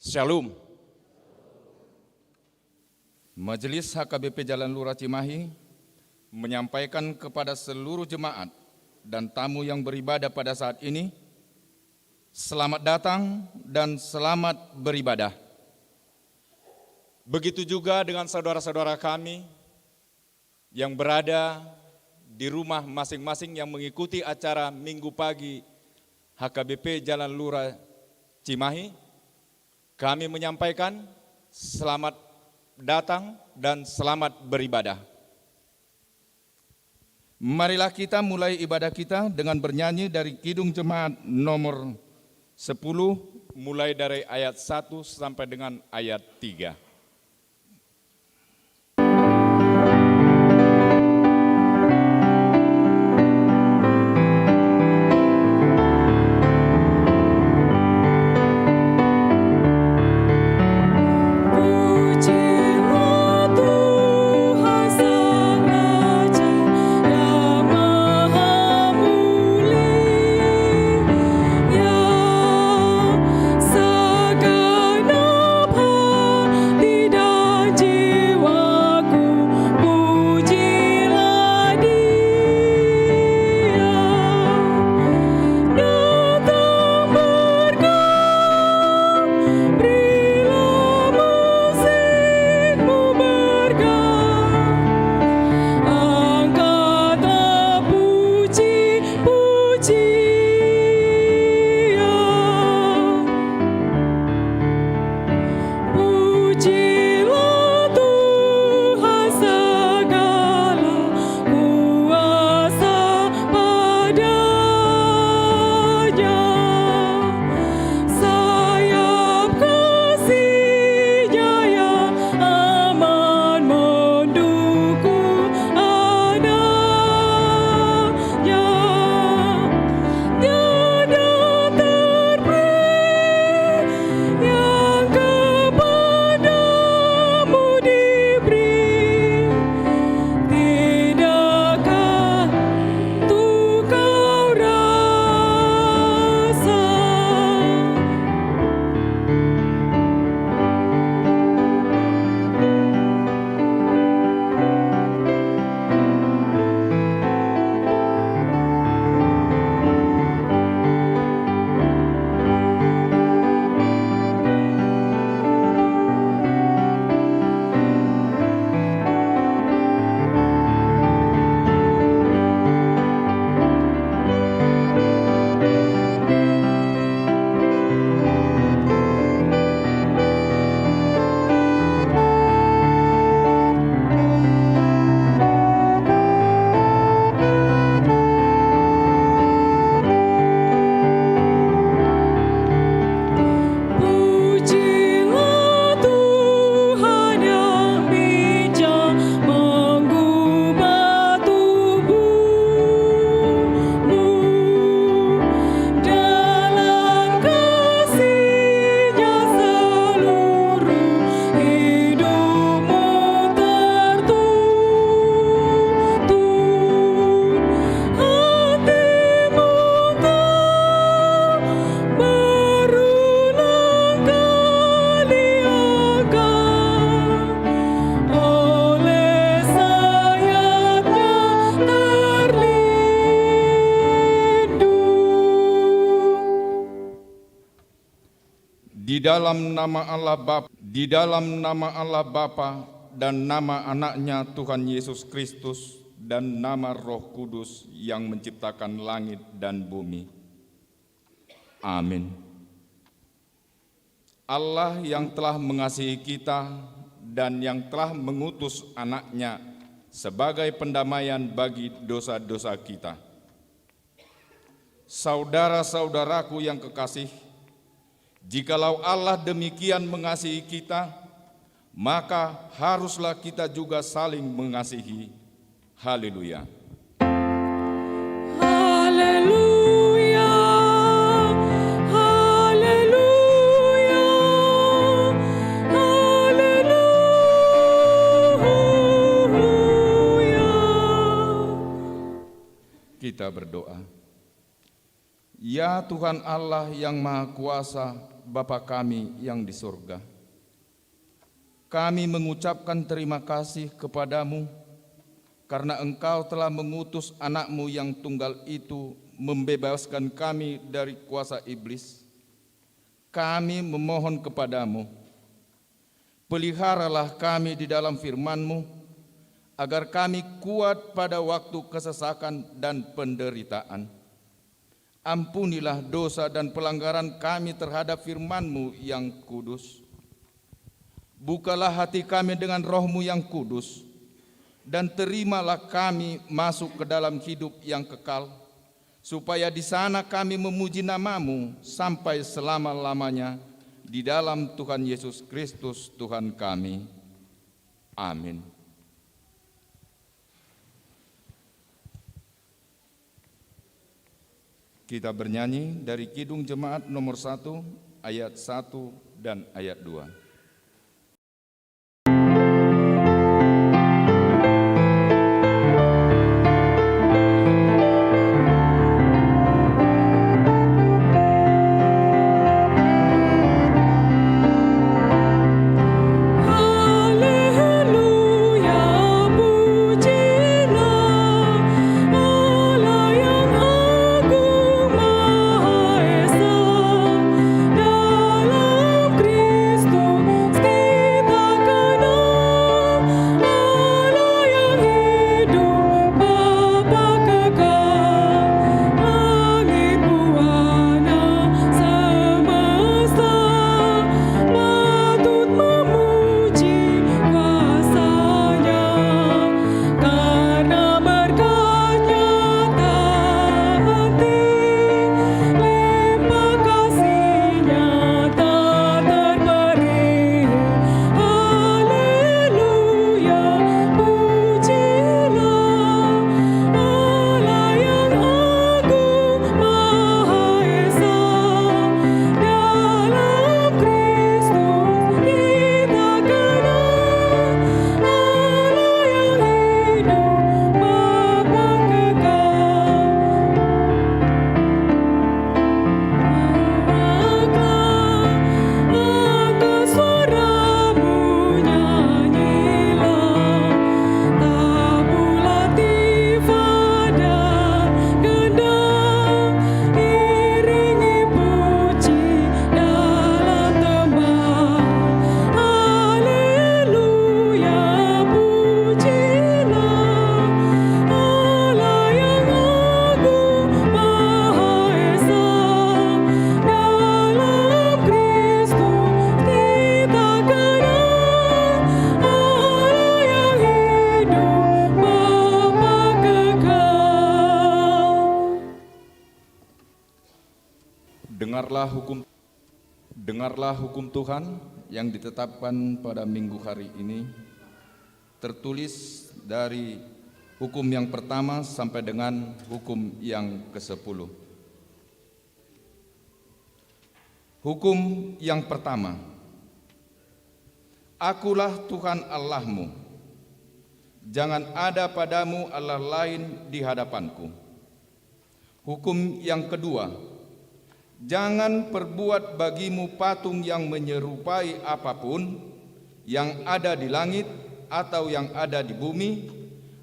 Shalom. Majelis HKBP Jalan Lurah Cimahi menyampaikan kepada seluruh jemaat dan tamu yang beribadah pada saat ini, selamat datang dan selamat beribadah. Begitu juga dengan saudara-saudara kami yang berada di rumah masing-masing yang mengikuti acara Minggu pagi HKBP Jalan Lurah Cimahi. Kami menyampaikan selamat datang dan selamat beribadah. Marilah kita mulai ibadah kita dengan bernyanyi dari Kidung Jemaat nomor 10, mulai dari ayat 1 sampai dengan ayat 3. Di dalam nama Allah Bapa dan nama anaknya Tuhan Yesus Kristus dan nama Roh Kudus yang menciptakan langit dan bumi. Amin. Allah yang telah mengasihi kita dan yang telah mengutus anaknya sebagai pendamaian bagi dosa-dosa kita. Saudara-saudaraku yang kekasih, jikalau Allah demikian mengasihi kita, maka haruslah kita juga saling mengasihi. Haleluya. Haleluya. Haleluya. Haleluya. Kita berdoa. Ya Tuhan Allah yang Maha Kuasa, Bapa kami yang di surga. Kami mengucapkan terima kasih kepadamu karena Engkau telah mengutus anak-Mu yang tunggal itu membebaskan kami dari kuasa iblis. Kami memohon kepadamu, peliharalah kami di dalam firman-Mu, agar kami kuat pada waktu kesesakan dan penderitaan. Ampunilah dosa dan pelanggaran kami terhadap firman-Mu yang kudus. Bukalah hati kami dengan Roh-Mu yang kudus, dan terimalah kami masuk ke dalam hidup yang kekal, supaya di sana kami memuji nama-Mu sampai selama-lamanya di dalam Tuhan Yesus Kristus Tuhan kami. Amin. Kita bernyanyi dari Kidung Jemaat nomor 1 ayat 1 dan ayat 2. Dengarlah hukum Tuhan yang ditetapkan pada minggu hari ini, tertulis dari hukum yang pertama sampai dengan hukum yang ke-10. Hukum yang pertama, Akulah Tuhan Allahmu, jangan ada padamu Allah lain di hadapanku. Hukum yang kedua, jangan perbuat bagimu patung yang menyerupai apapun yang ada di langit atau yang ada di bumi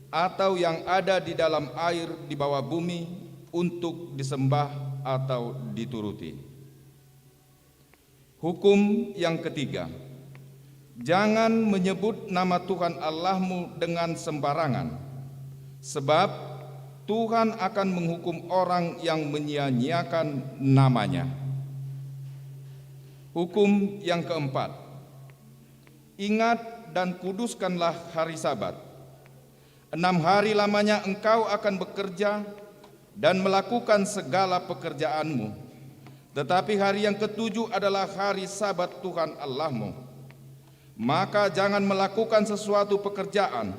atau yang ada di dalam air di bawah bumi untuk disembah atau dituruti. Hukum yang ketiga, jangan menyebut nama Tuhan Allahmu dengan sembarangan, sebab Tuhan akan menghukum orang yang menyia-nyiakan namanya. Hukum yang keempat, ingat dan kuduskanlah hari Sabat. 6 hari lamanya engkau akan bekerja dan melakukan segala pekerjaanmu. Tetapi hari yang ke-7 adalah hari Sabat Tuhan Allahmu. Maka jangan melakukan sesuatu pekerjaan,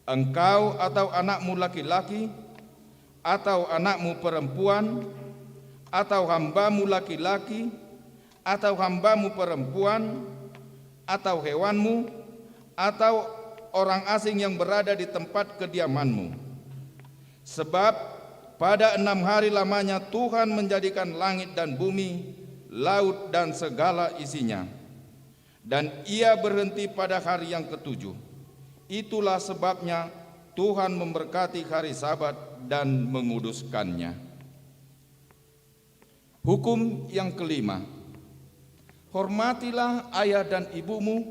engkau atau anakmu laki-laki, atau anakmu perempuan, atau hambamu laki-laki, atau hambamu perempuan, atau hewanmu, atau orang asing yang berada di tempat kediamanmu. Sebab pada 6 hari lamanya Tuhan menjadikan langit dan bumi, laut dan segala isinya. Dan ia berhenti pada hari yang ketujuh. Itulah sebabnya Tuhan memberkati hari Sabat dan menguduskannya. Hukum yang kelima, hormatilah ayah dan ibumu,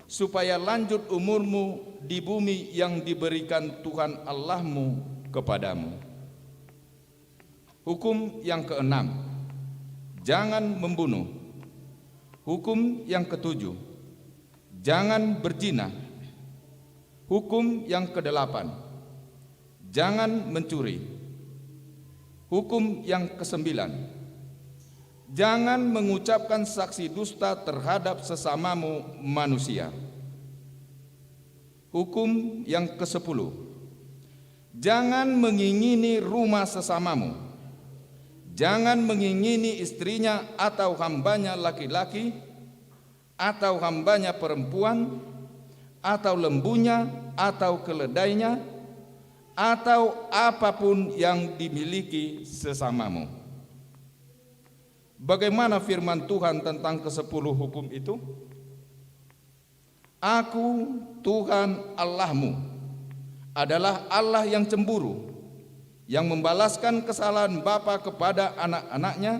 supaya lanjut umurmu di bumi yang diberikan Tuhan Allahmu kepadamu. Hukum yang keenam, jangan membunuh. Hukum yang ketujuh, jangan berzina. Hukum yang kedelapan, jangan mencuri. Hukum yang kesembilan, jangan mengucapkan saksi dusta terhadap sesamamu manusia. Hukum yang kesepuluh, jangan mengingini rumah sesamamu. Jangan mengingini istrinya atau hambanya laki-laki, atau hambanya perempuan, atau lembunya, atau keledainya, atau apapun yang dimiliki sesamamu. Bagaimana firman Tuhan tentang ke-10 hukum itu? Aku, Tuhan Allahmu, adalah Allah yang cemburu, yang membalaskan kesalahan bapa kepada anak-anaknya,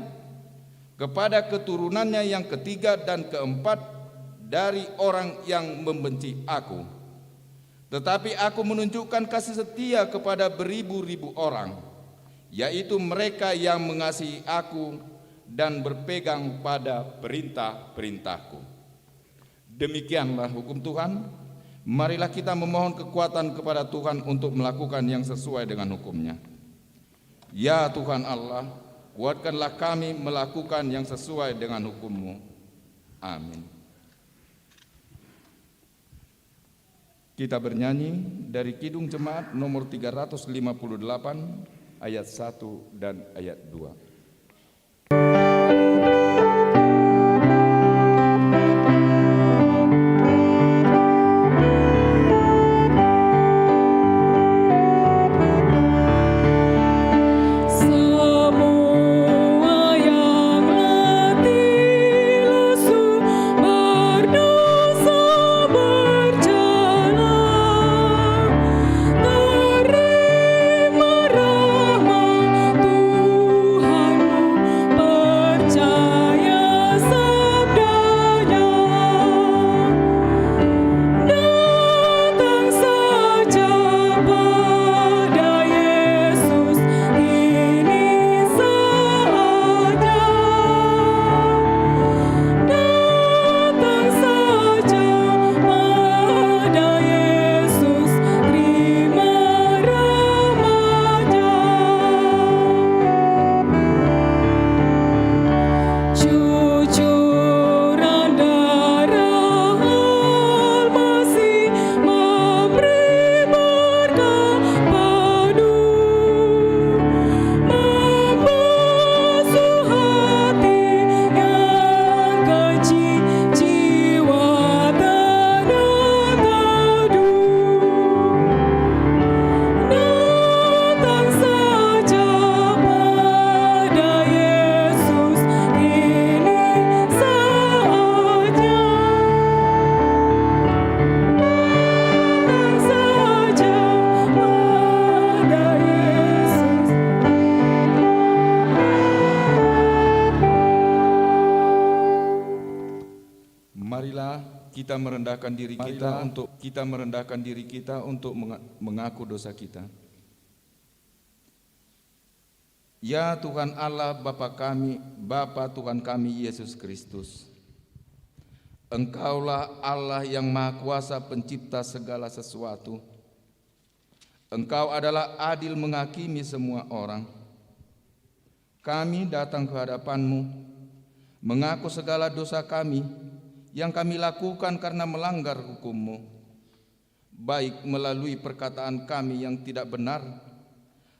kepada keturunannya yang ketiga dan keempat dari orang yang membenci aku. Tetapi aku menunjukkan kasih setia kepada beribu-ribu orang, yaitu mereka yang mengasihi aku dan berpegang pada perintah-perintahku. Demikianlah hukum Tuhan. Marilah kita memohon kekuatan kepada Tuhan untuk melakukan yang sesuai dengan hukumnya. Ya Tuhan Allah, kuatkanlah kami melakukan yang sesuai dengan hukum-Mu. Amin. Kita bernyanyi dari Kidung Jemaat nomor 358 ayat 1 dan ayat 2. Kita merendahkan diri kita untuk mengaku dosa kita. Ya Tuhan Allah Bapa Tuhan kami Yesus Kristus, Engkaulah Allah yang Maha Kuasa pencipta segala sesuatu. Engkau adalah adil menghakimi semua orang. Kami datang ke hadapan-Mu, mengaku segala dosa kami yang kami lakukan karena melanggar hukum-Mu, baik melalui perkataan kami yang tidak benar,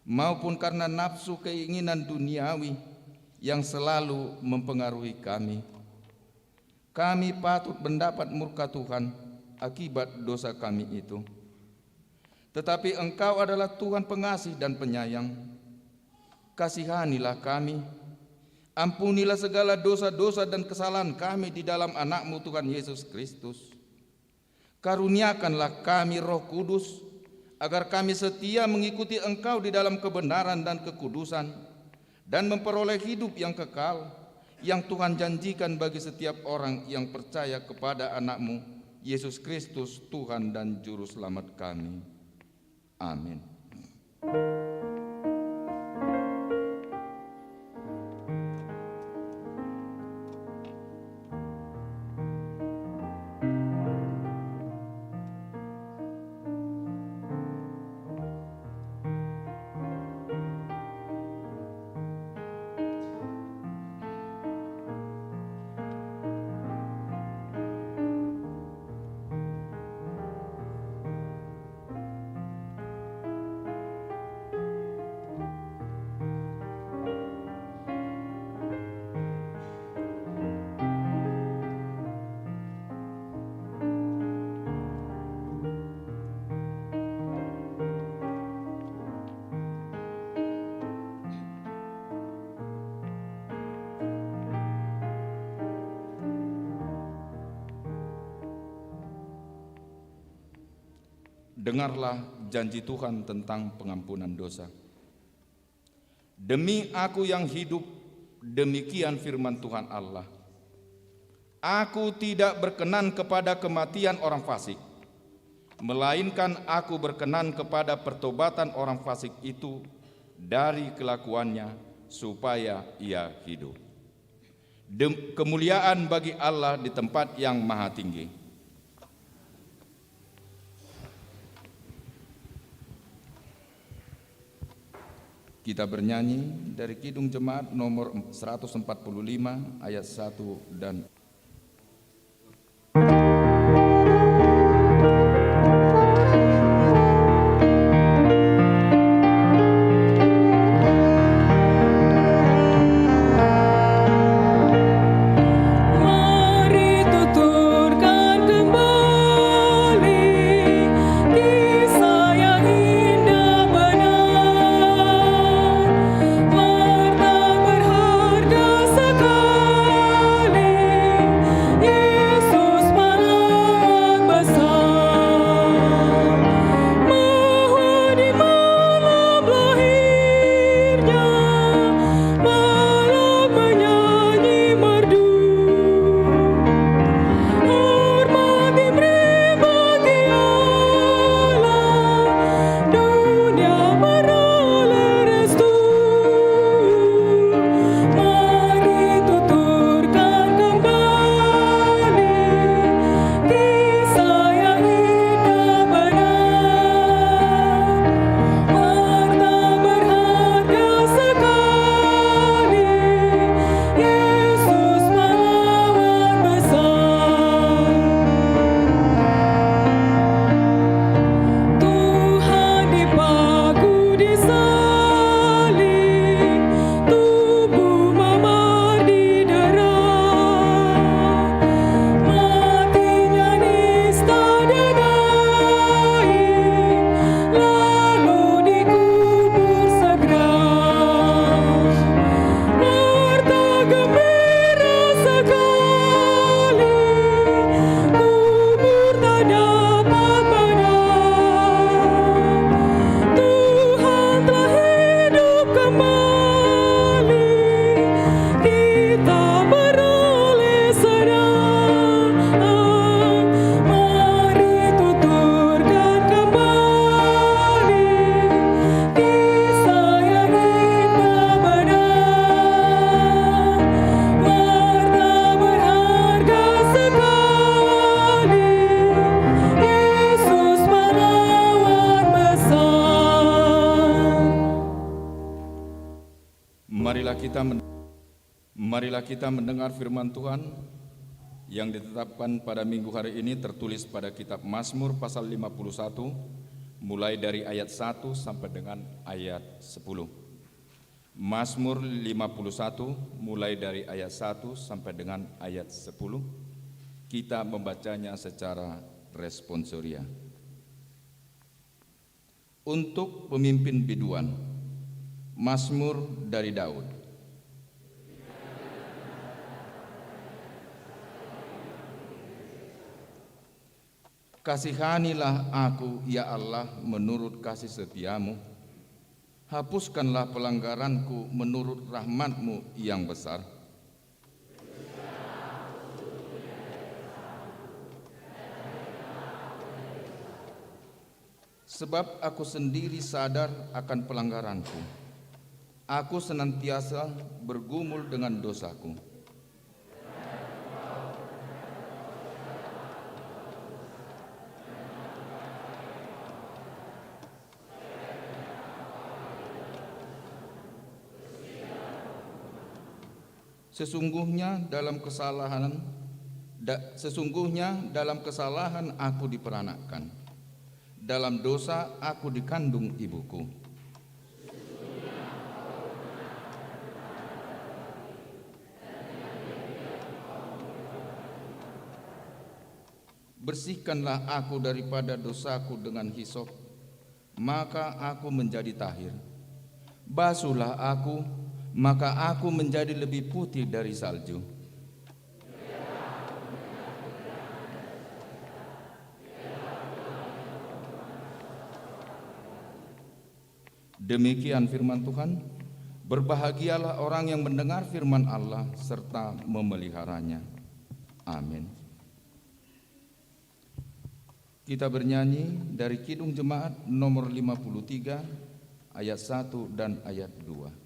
maupun karena nafsu keinginan duniawi yang selalu mempengaruhi kami. Kami patut mendapat murka Tuhan akibat dosa kami itu. Tetapi Engkau adalah Tuhan pengasih dan penyayang. Kasihanilah kami, Ampunilah segala dosa-dosa dan kesalahan kami di dalam anak-Mu Tuhan Yesus Kristus. Karuniakanlah kami Roh Kudus, agar kami setia mengikuti Engkau di dalam kebenaran dan kekudusan, dan memperoleh hidup yang kekal, yang Tuhan janjikan bagi setiap orang yang percaya kepada anak-Mu, Yesus Kristus, Tuhan dan Juru Selamat kami. Amin. Dengarlah janji Tuhan tentang pengampunan dosa. Demi Aku yang hidup, demikian firman Tuhan Allah, Aku tidak berkenan kepada kematian orang fasik, melainkan Aku berkenan kepada pertobatan orang fasik itu dari kelakuannya, supaya ia hidup. Kemuliaan bagi Allah di tempat yang maha tinggi. Kita bernyanyi dari Kidung Jemaat nomor 145 ayat 1 dan Marilah kita mendengar firman Tuhan yang ditetapkan pada minggu hari ini, tertulis pada kitab Mazmur pasal 51 mulai dari ayat 1 sampai dengan ayat 10. Mazmur 51 mulai dari ayat 1 sampai dengan ayat 10. Kita membacanya secara responsoria. Untuk pemimpin biduan, Mazmur dari Daud. Kasihanilah aku, ya Allah, menurut kasih setiamu. Hapuskanlah pelanggaranku menurut rahmat-Mu yang besar. Sebab aku sendiri sadar akan pelanggaranku. Aku senantiasa bergumul dengan dosaku. Sesungguhnya dalam kesalahan aku diperanakkan. Dalam dosa aku dikandung ibuku. Bersihkanlah aku daripada dosaku dengan hisop, maka aku menjadi tahir. Basuhlah aku, maka aku menjadi lebih putih dari salju. Demikian firman Tuhan. Berbahagialah orang yang mendengar firman Allah serta memeliharanya. Amin. Kita bernyanyi dari Kidung Jemaat nomor 53 ayat 1 dan ayat 2.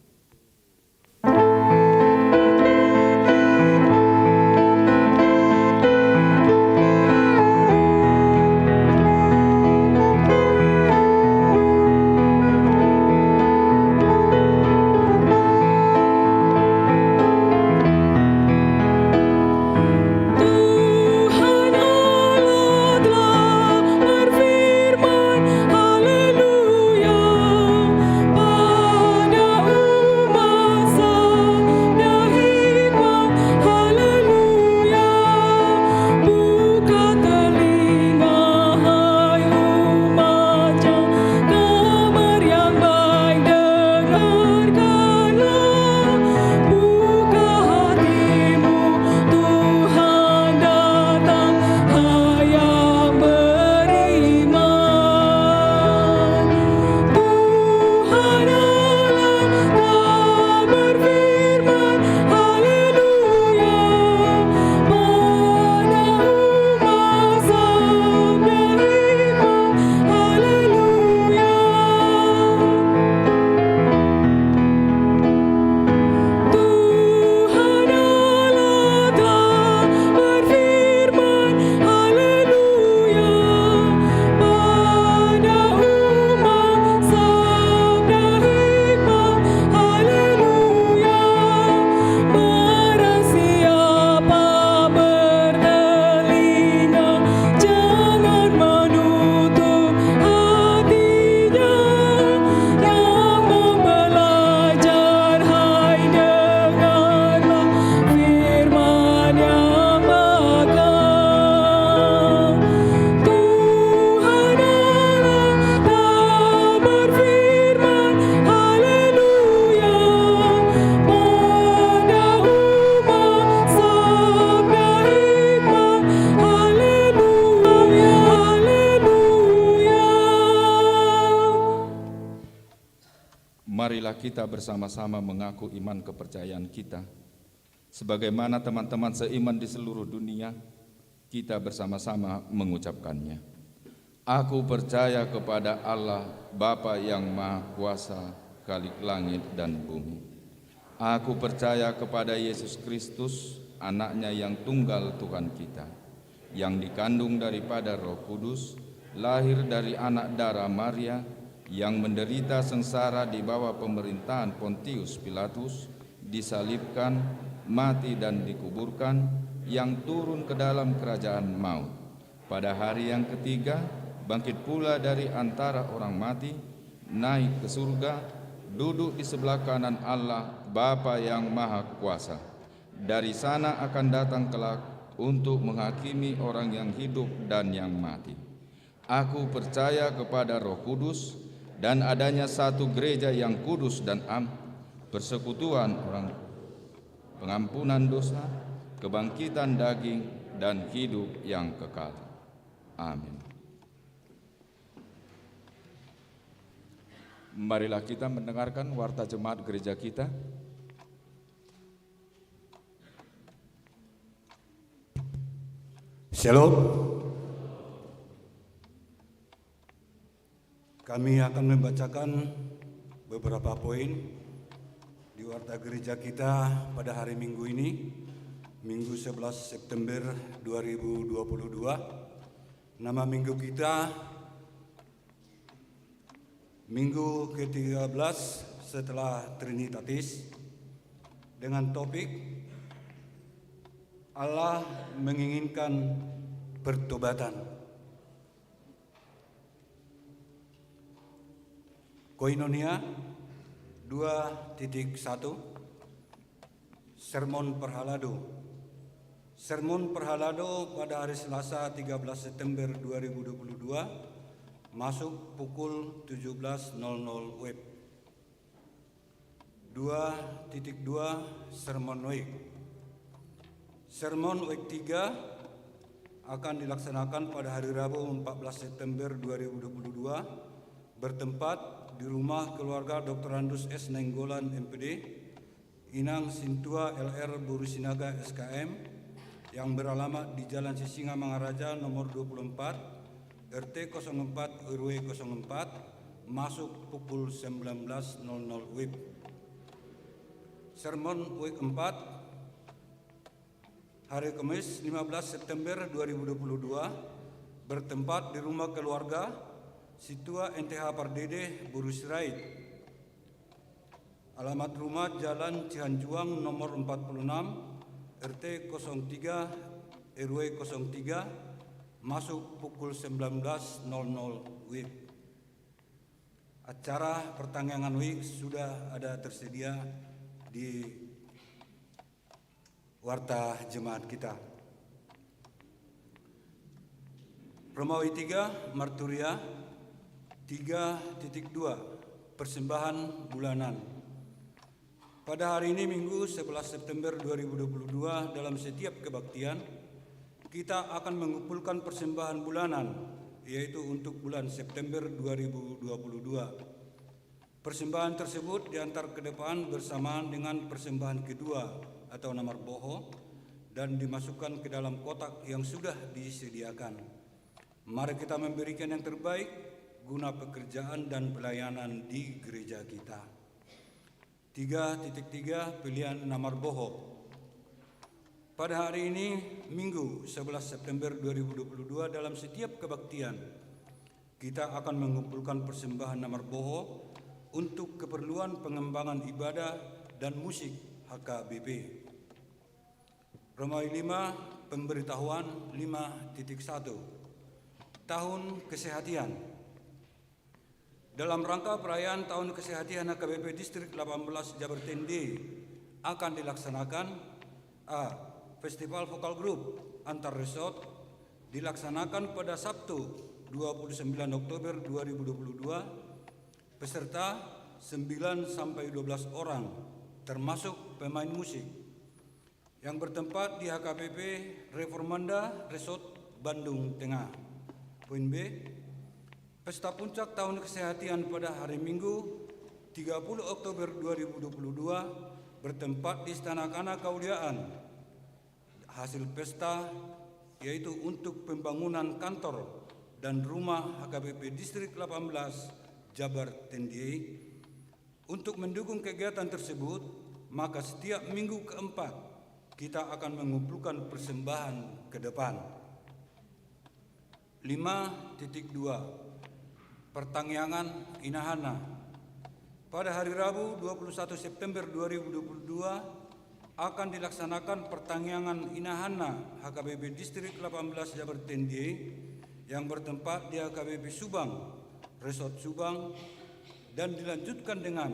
Marilah kita bersama-sama mengaku iman kepercayaan kita. Sebagaimana teman-teman seiman di seluruh dunia, kita bersama-sama mengucapkannya. Aku percaya kepada Allah, Bapa yang Maha Kuasa, Khalik langit dan bumi. Aku percaya kepada Yesus Kristus, anaknya yang tunggal Tuhan kita, yang dikandung daripada Roh Kudus, lahir dari anak darah Maria, yang menderita sengsara di bawah pemerintahan Pontius Pilatus, disalibkan, mati dan dikuburkan, yang turun ke dalam kerajaan maut. Pada hari yang ketiga, bangkit pula dari antara orang mati, naik ke surga, duduk di sebelah kanan Allah, Bapa yang Maha Kuasa. Dari sana akan datang kelak untuk menghakimi orang yang hidup dan yang mati. Aku percaya kepada Roh Kudus, dan adanya satu gereja yang kudus dan persekutuan orang, pengampunan dosa, kebangkitan daging, dan hidup yang kekal. Amin. Marilah kita mendengarkan warta jemaat gereja kita. Shalom. Kami akan membacakan beberapa poin di warta gereja kita pada hari Minggu ini, Minggu 11 September 2022. Nama minggu kita Minggu ke-13 setelah Trinitatis, dengan topik Allah menginginkan pertobatan. Koinonia 2.1, Sermon Perhalado. Sermon Perhalado pada hari Selasa 13 September 2022 masuk pukul 17.00 WIB. 2.2 Sermon Week. Sermon Week 3 akan dilaksanakan pada hari Rabu 14 September 2022 bertempat di rumah keluarga Dr. Andus S. Nainggolan MPD, Inang Sintua LR Burusinaga SKM yang beralamat di Jalan Sisinga Mangaraja nomor 24 RT 04 RW 04 masuk pukul 19.00 WIB. Sermon Week 4 hari Kamis 15 September 2022 bertempat di rumah keluarga Situa NTH Pardede Burusirait. Alamat rumah Jalan Cihanjuang nomor 46 RT 03 RW 03 masuk pukul 19.00 WIB. Acara pertanggangan WIB sudah ada tersedia di warta jemaat kita. Romawi 3 Marturia 3.2 Persembahan Bulanan. Pada hari ini Minggu 11 September 2022 dalam setiap kebaktian kita akan mengumpulkan persembahan bulanan, yaitu untuk bulan September 2022. Persembahan tersebut diantar ke depan bersamaan dengan persembahan kedua atau namar boho dan dimasukkan ke dalam kotak yang sudah disediakan. Mari kita memberikan yang terbaik guna pekerjaan dan pelayanan di gereja kita. 3.3 Pilihan namar boho. Pada hari ini, Minggu 11 September 2022 dalam setiap kebaktian, kita akan mengumpulkan persembahan namar boho untuk keperluan pengembangan ibadah dan musik HKBP. Romawi 5 Pemberitahuan 5.1 Tahun Kesehatan. Dalam rangka perayaan Tahun Kesehatan HKBP Distrik 18 Jabartende akan dilaksanakan Festival Vokal Group Antar Resort dilaksanakan pada Sabtu 29 Oktober 2022. Peserta 9-12 orang termasuk pemain musik yang bertempat di HKBP Reformanda Resort Bandung Tengah. Poin B, Pesta Puncak Tahun Kesehatan pada hari Minggu 30 Oktober 2022 bertempat di Istana Kana Kauliaan. Hasil pesta yaitu untuk pembangunan kantor dan rumah HKBP Distrik 18 Jabar Tendiai. Untuk mendukung kegiatan tersebut, maka setiap minggu keempat kita akan mengumpulkan persembahan ke depan. 5.2 Pertangyangan Inahana. Pada hari Rabu 21 September 2022 akan dilaksanakan pertangyangan Inahana HKBP Distrik 18 Jabar Tendiai yang bertempat di HKBP Subang, Resort Subang, dan dilanjutkan dengan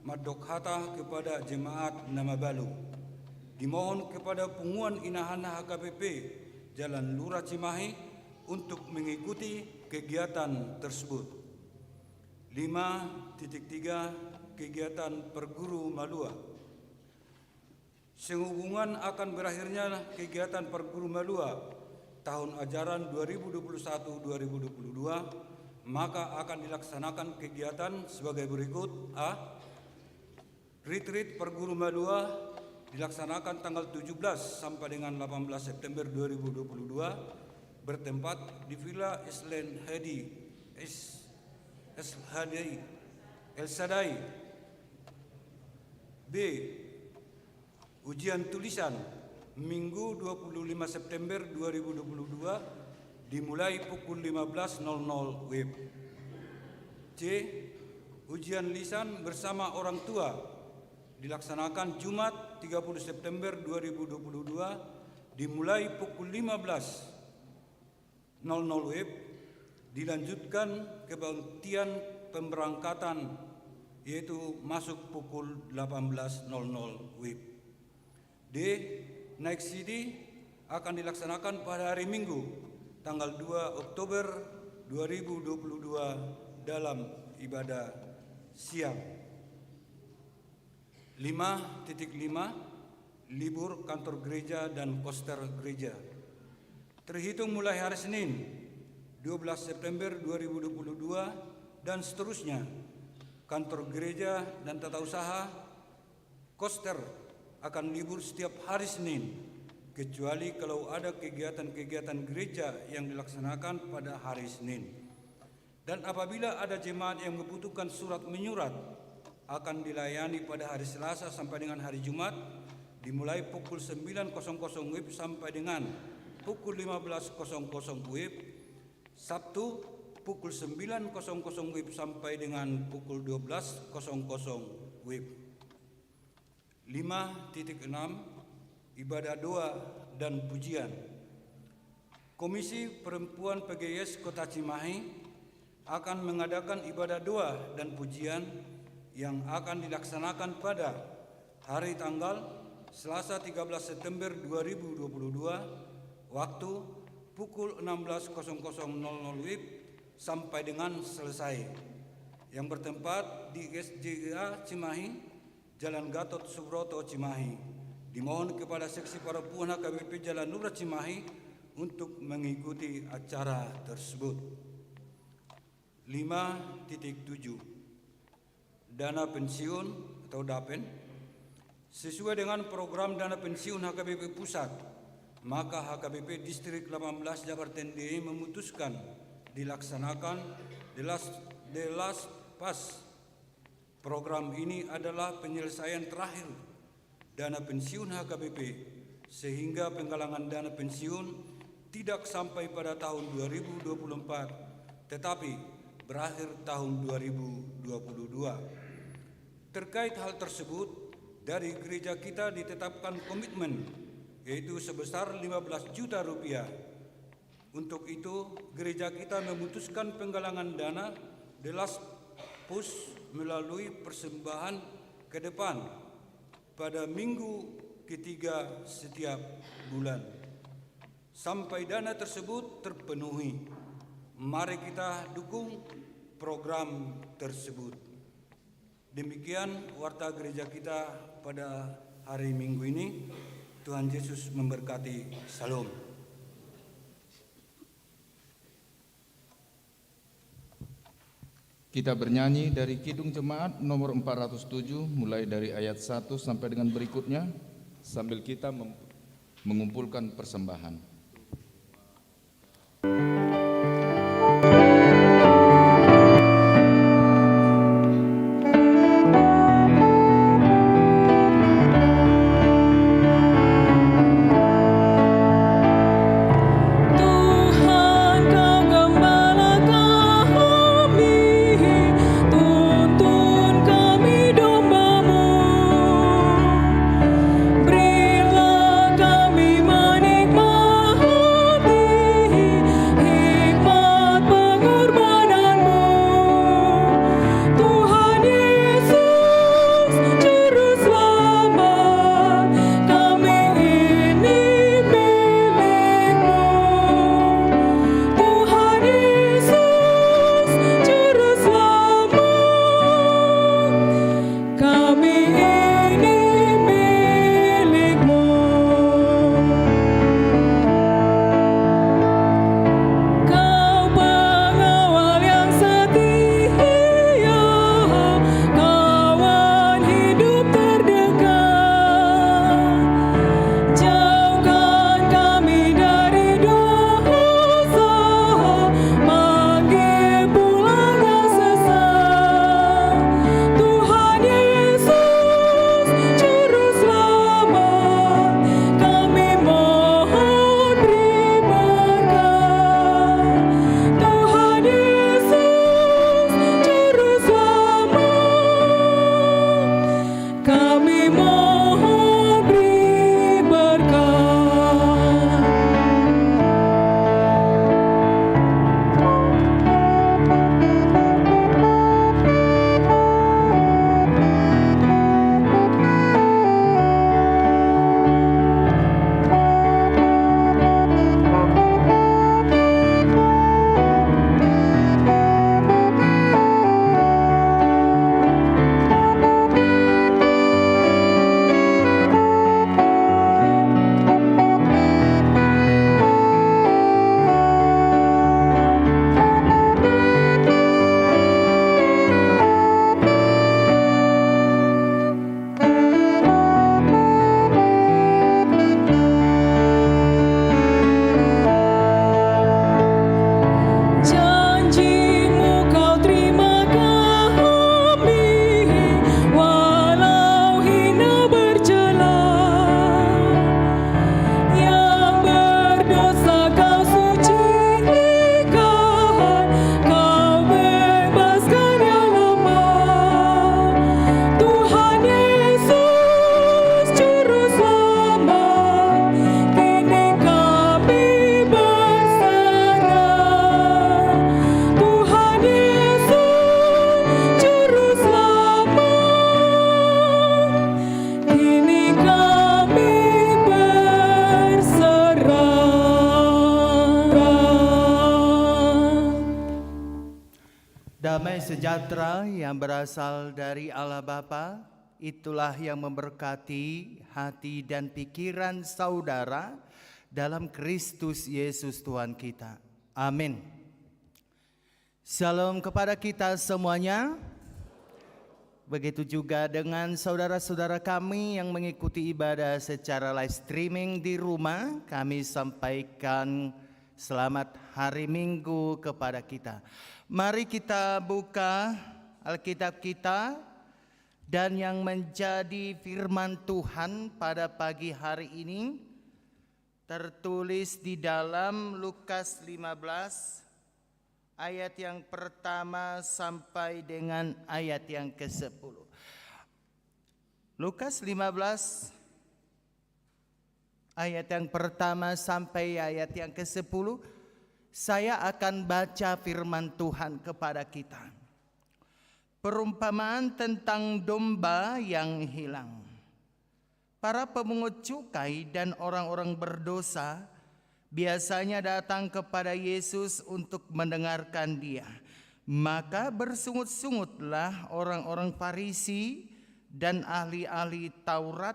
Madok Hata kepada jemaat Nama Balu. Dimohon kepada Punguan Inahana HKBP Jalan Lurah Cimahi untuk mengikuti kegiatan tersebut. 5.3 Kegiatan Perguru Malua. Sehubungan akan berakhirnya kegiatan Perguru Malua tahun ajaran 2021-2022, maka akan dilaksanakan kegiatan sebagai berikut. A. Retreat Perguruan 2 dilaksanakan tanggal 17 sampai dengan 18 September 2022 bertempat di Villa Island El Sadai. B. Ujian tulisan Minggu 25 September 2022 dimulai pukul 15.00 WIB. C. Ujian lisan bersama orang tua dilaksanakan Jumat 30 September 2022 dimulai pukul 15.00 WIB, dilanjutkan kebaktian pemberangkatan yaitu masuk pukul 18.00 WIB. D. Naik CD akan dilaksanakan pada hari Minggu tanggal 2 Oktober 2022 dalam ibadah siang. 5.5 Libur kantor gereja dan koster gereja. Terhitung mulai hari Senin 12 September 2022 dan seterusnya, kantor gereja dan tata usaha koster akan libur setiap hari Senin, kecuali kalau ada kegiatan-kegiatan gereja yang dilaksanakan pada hari Senin. Dan apabila ada jemaat yang membutuhkan surat menyurat, akan dilayani pada hari Selasa sampai dengan hari Jumat, dimulai pukul 9.00 WIB sampai dengan pukul 15.00 WIB, Sabtu pukul 9.00 WIB sampai dengan pukul 12.00 WIB. 5.6 Ibadah doa dan pujian. Komisi Perempuan PGS Kota Cimahi akan mengadakan ibadah doa dan pujian yang akan dilaksanakan pada hari tanggal Selasa 13 September 2022 waktu pukul 16.00 WIB sampai dengan selesai, yang bertempat di SJGA Cimahi, Jalan Gatot Subroto Cimahi. Dimohon kepada seksi perempuan HKBP Jalan Lurah Cimahi untuk mengikuti acara tersebut. 5.7 Dana pensiun atau DAPEN. Sesuai dengan program dana pensiun HKBP Pusat, maka HKBP Distrik 18 Jakarta NDI memutuskan dilaksanakan the last pass. Program ini adalah penyelesaian terakhir dana pensiun HKBP, sehingga penggalangan dana pensiun tidak sampai pada tahun 2024, tetapi berakhir tahun 2022. Terkait hal tersebut, dari gereja kita ditetapkan komitmen, yaitu sebesar 15 juta rupiah. Untuk itu, gereja kita memutuskan penggalangan dana the last push melalui persembahan ke depan pada minggu ketiga setiap bulan. Sampai dana tersebut terpenuhi, mari kita dukung program tersebut. Demikian warta gereja kita pada hari Minggu ini. Tuhan Yesus memberkati. Salam. Kita bernyanyi dari Kidung Jemaat nomor 407 mulai dari ayat 1 sampai dengan berikutnya sambil kita mengumpulkan persembahan. Berilah kami menikmati Damai sejahtera yang berasal dari Allah Bapa, itulah yang memberkati hati dan pikiran saudara dalam Kristus Yesus Tuhan kita. Amin. Shalom kepada kita semuanya. Begitu juga dengan saudara-saudara kami yang mengikuti ibadah secara live streaming di rumah. Kami sampaikan selamat hari Minggu kepada kita. Mari kita buka Alkitab kita, dan yang menjadi firman Tuhan pada pagi hari ini tertulis di dalam Lukas 15 ayat yang pertama sampai dengan ayat yang ke-10. Lukas 15 ayat yang pertama sampai ayat yang ke-10. Saya akan baca firman Tuhan kepada kita. Perumpamaan tentang domba yang hilang. Para pemungut cukai dan orang-orang berdosa biasanya datang kepada Yesus untuk mendengarkan Dia. Maka bersungut-sungutlah orang-orang Farisi dan ahli-ahli Taurat.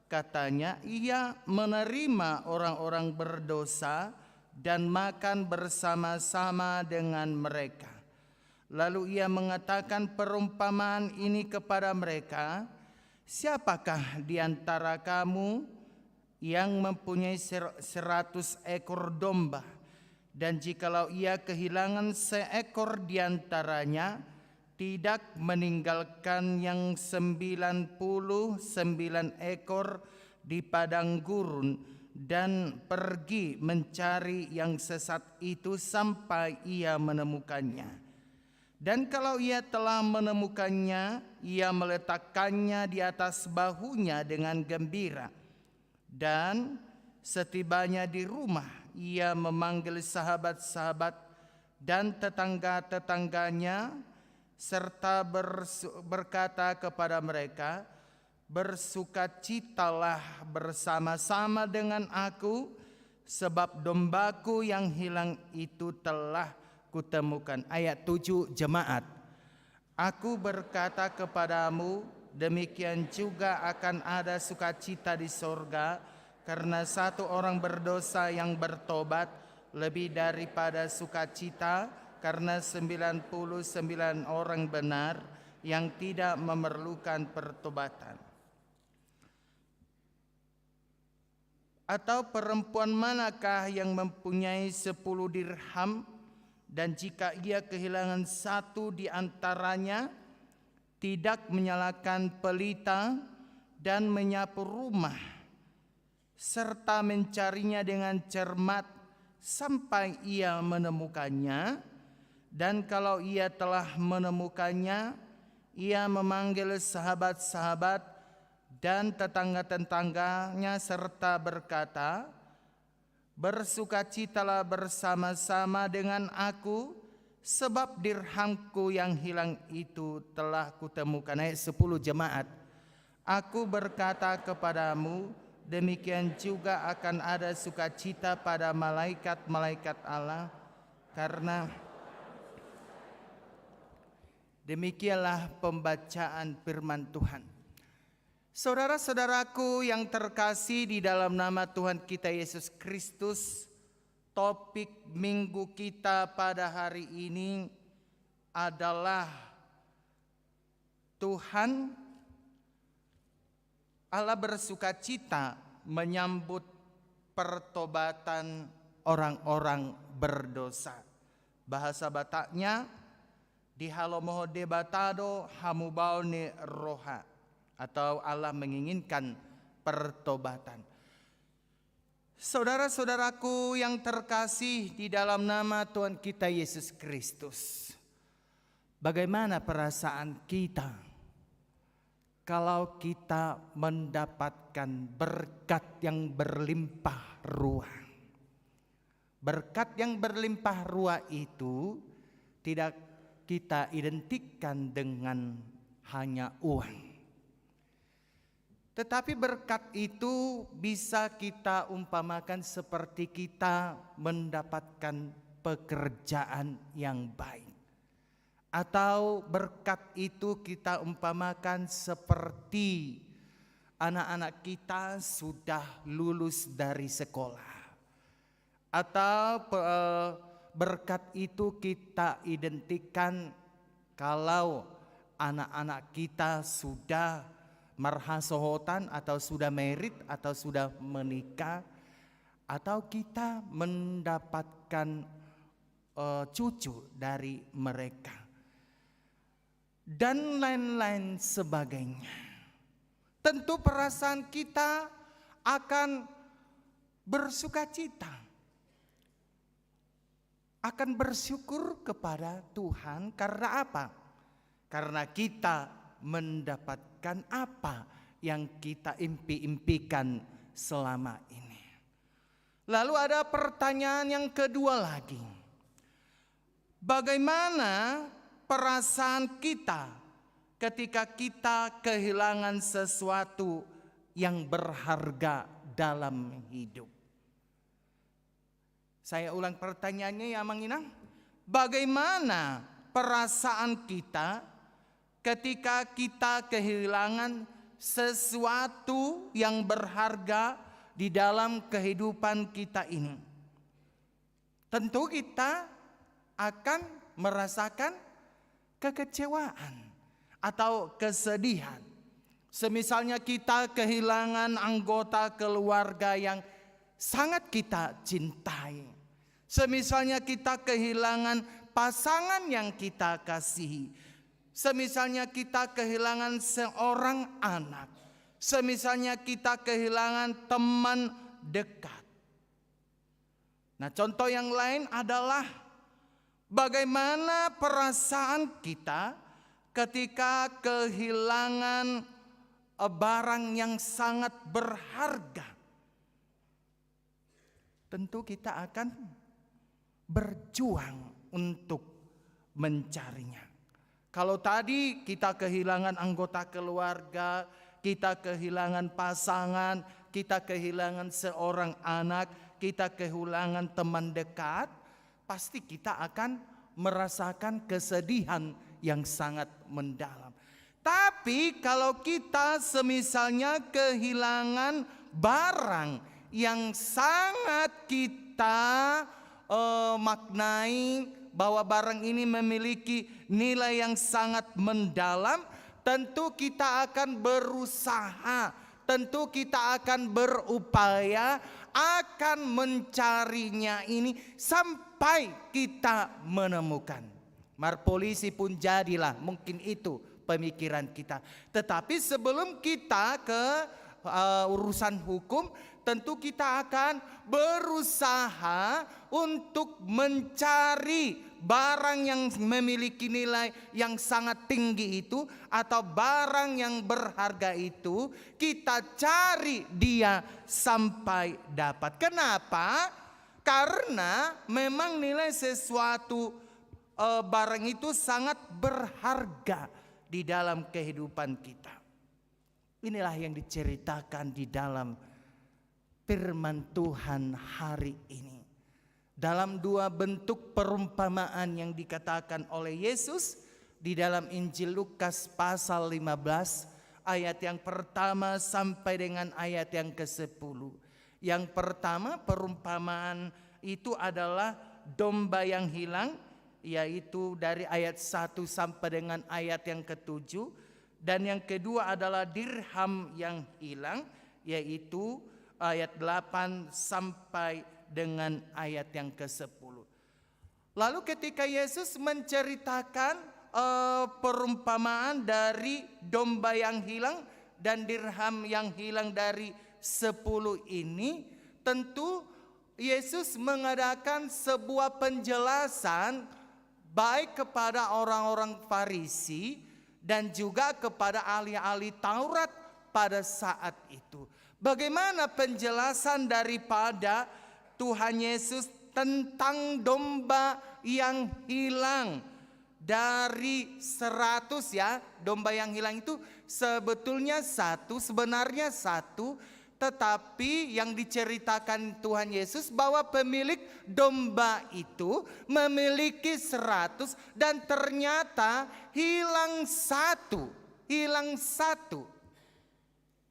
Katanya, ia menerima orang-orang berdosa dan makan bersama-sama dengan mereka. Lalu ia mengatakan perumpamaan ini kepada mereka, siapakah di antara kamu yang mempunyai 100 ekor domba, dan jikalau ia kehilangan seekor di antaranya, tidak meninggalkan yang 99 ekor di padang gurun dan pergi mencari yang sesat itu sampai ia menemukannya. Dan kalau ia telah menemukannya, ia meletakkannya di atas bahunya dengan gembira. Dan setibanya di rumah, ia memanggil sahabat-sahabat dan tetangga-tetangganya, serta berkata kepada mereka, bersukacitalah bersama-sama dengan aku, sebab dombaku yang hilang itu telah kutemukan. Ayat 7 jemaat. Aku berkata kepadamu, demikian juga akan ada sukacita di sorga karena satu orang berdosa yang bertobat lebih daripada sukacita karena 99 orang benar yang tidak memerlukan pertobatan. Atau perempuan manakah yang mempunyai 10 dirham dan jika ia kehilangan satu di antaranya, tidak menyalakan pelita dan menyapu rumah, serta mencarinya dengan cermat sampai ia menemukannya. Dan kalau ia telah menemukannya, ia memanggil sahabat-sahabat dan tetangga-tetangganya serta berkata, bersukacitalah bersama-sama dengan aku, sebab dirhamku yang hilang itu telah kutemukan. Ayat 10 jemaat. Aku berkata kepadamu, demikian juga akan ada sukacita pada malaikat-malaikat Allah, karena demikianlah pembacaan firman Tuhan. Saudara-saudaraku yang terkasih di dalam nama Tuhan kita Yesus Kristus, topik minggu kita pada hari ini adalah Tuhan Allah bersukacita menyambut pertobatan orang-orang berdosa. Bahasa Bataknya, di halomoho debatado hamubaune roha, atau Allah menginginkan pertobatan. Saudara-saudaraku yang terkasih di dalam nama Tuhan kita Yesus Kristus, bagaimana perasaan kita kalau kita mendapatkan berkat yang berlimpah ruah? Berkat yang berlimpah ruah itu tidak kita identikkan dengan hanya uang. Tetapi berkat itu bisa kita umpamakan seperti kita mendapatkan pekerjaan yang baik. Atau berkat itu kita umpamakan seperti anak-anak kita sudah lulus dari sekolah. Atau berkat itu kita identikan kalau anak-anak kita sudah marhasohotan atau sudah merit atau sudah menikah, atau kita mendapatkan cucu dari mereka, dan lain-lain sebagainya. Tentu perasaan kita akan bersukacita, akan bersyukur kepada Tuhan. Karena apa? Karena kita mendapatkan apa yang kita impi-impikan selama ini. Lalu ada pertanyaan yang kedua lagi. Bagaimana perasaan kita ketika kita kehilangan sesuatu yang berharga dalam hidup? Saya ulang pertanyaannya ya Mang Inang. Bagaimana perasaan kita ketika kita kehilangan sesuatu yang berharga di dalam kehidupan kita ini? Tentu kita akan merasakan kekecewaan atau kesedihan. Semisalnya kita kehilangan anggota keluarga yang sangat kita cintai. Semisalnya kita kehilangan pasangan yang kita kasihi. Semisalnya kita kehilangan seorang anak. Semisalnya kita kehilangan teman dekat. Nah, contoh yang lain adalah bagaimana perasaan kita ketika kehilangan barang yang sangat berharga. Tentu kita akan berjuang untuk mencarinya. Kalau tadi kita kehilangan anggota keluarga, kita kehilangan pasangan, kita kehilangan seorang anak, kita kehilangan teman dekat, pasti kita akan merasakan kesedihan yang sangat mendalam. Tapi kalau kita semisalnya kehilangan barang yang sangat kita maknai, bahwa barang ini memiliki nilai yang sangat mendalam, tentu kita akan berusaha, tentu kita akan berupaya akan mencarinya ini sampai kita menemukan. Polisi pun jadilah, mungkin itu pemikiran kita. Tetapi sebelum kita ke urusan hukum, tentu kita akan berusaha untuk mencari barang yang memiliki nilai yang sangat tinggi itu, atau barang yang berharga itu, kita cari dia sampai dapat. Kenapa? Karena memang nilai sesuatu barang itu sangat berharga di dalam kehidupan kita. Inilah yang diceritakan di dalam firman Tuhan hari ini. Dalam dua bentuk perumpamaan yang dikatakan oleh Yesus di dalam Injil Lukas pasal 15 ayat yang pertama sampai dengan ayat yang ke-10. Yang pertama, perumpamaan itu adalah domba yang hilang, yaitu dari ayat 1 sampai dengan ayat yang ke-7. Dan yang kedua adalah dirham yang hilang, yaitu ayat 8 sampai dengan ayat yang ke-10. Lalu ketika Yesus menceritakan perumpamaan dari domba yang hilang dan dirham yang hilang dari 10 ini, tentu Yesus mengadakan sebuah penjelasan baik kepada orang-orang Farisi dan juga kepada ahli-ahli Taurat pada saat itu. Bagaimana penjelasan daripada Tuhan Yesus tentang domba yang hilang dari 100 ya. Domba yang hilang itu sebetulnya sebenarnya satu. Tetapi yang diceritakan Tuhan Yesus bahwa pemilik domba itu memiliki 100 dan ternyata hilang satu.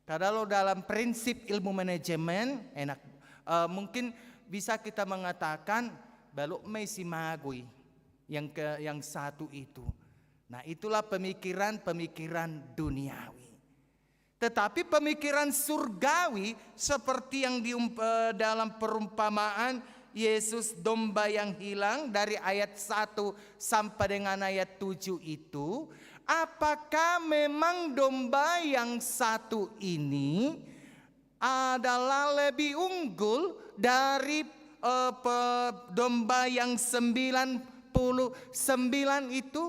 Kalau dalam prinsip ilmu manajemen mungkin bisa kita mengatakan balok may simagui yang satu itu. Nah, itulah pemikiran duniawi. Tetapi pemikiran surgawi seperti yang dalam perumpamaan Yesus domba yang hilang dari ayat 1 sampai dengan ayat 7 itu, apakah memang domba yang satu ini adalah lebih unggul dari domba yang 99 itu?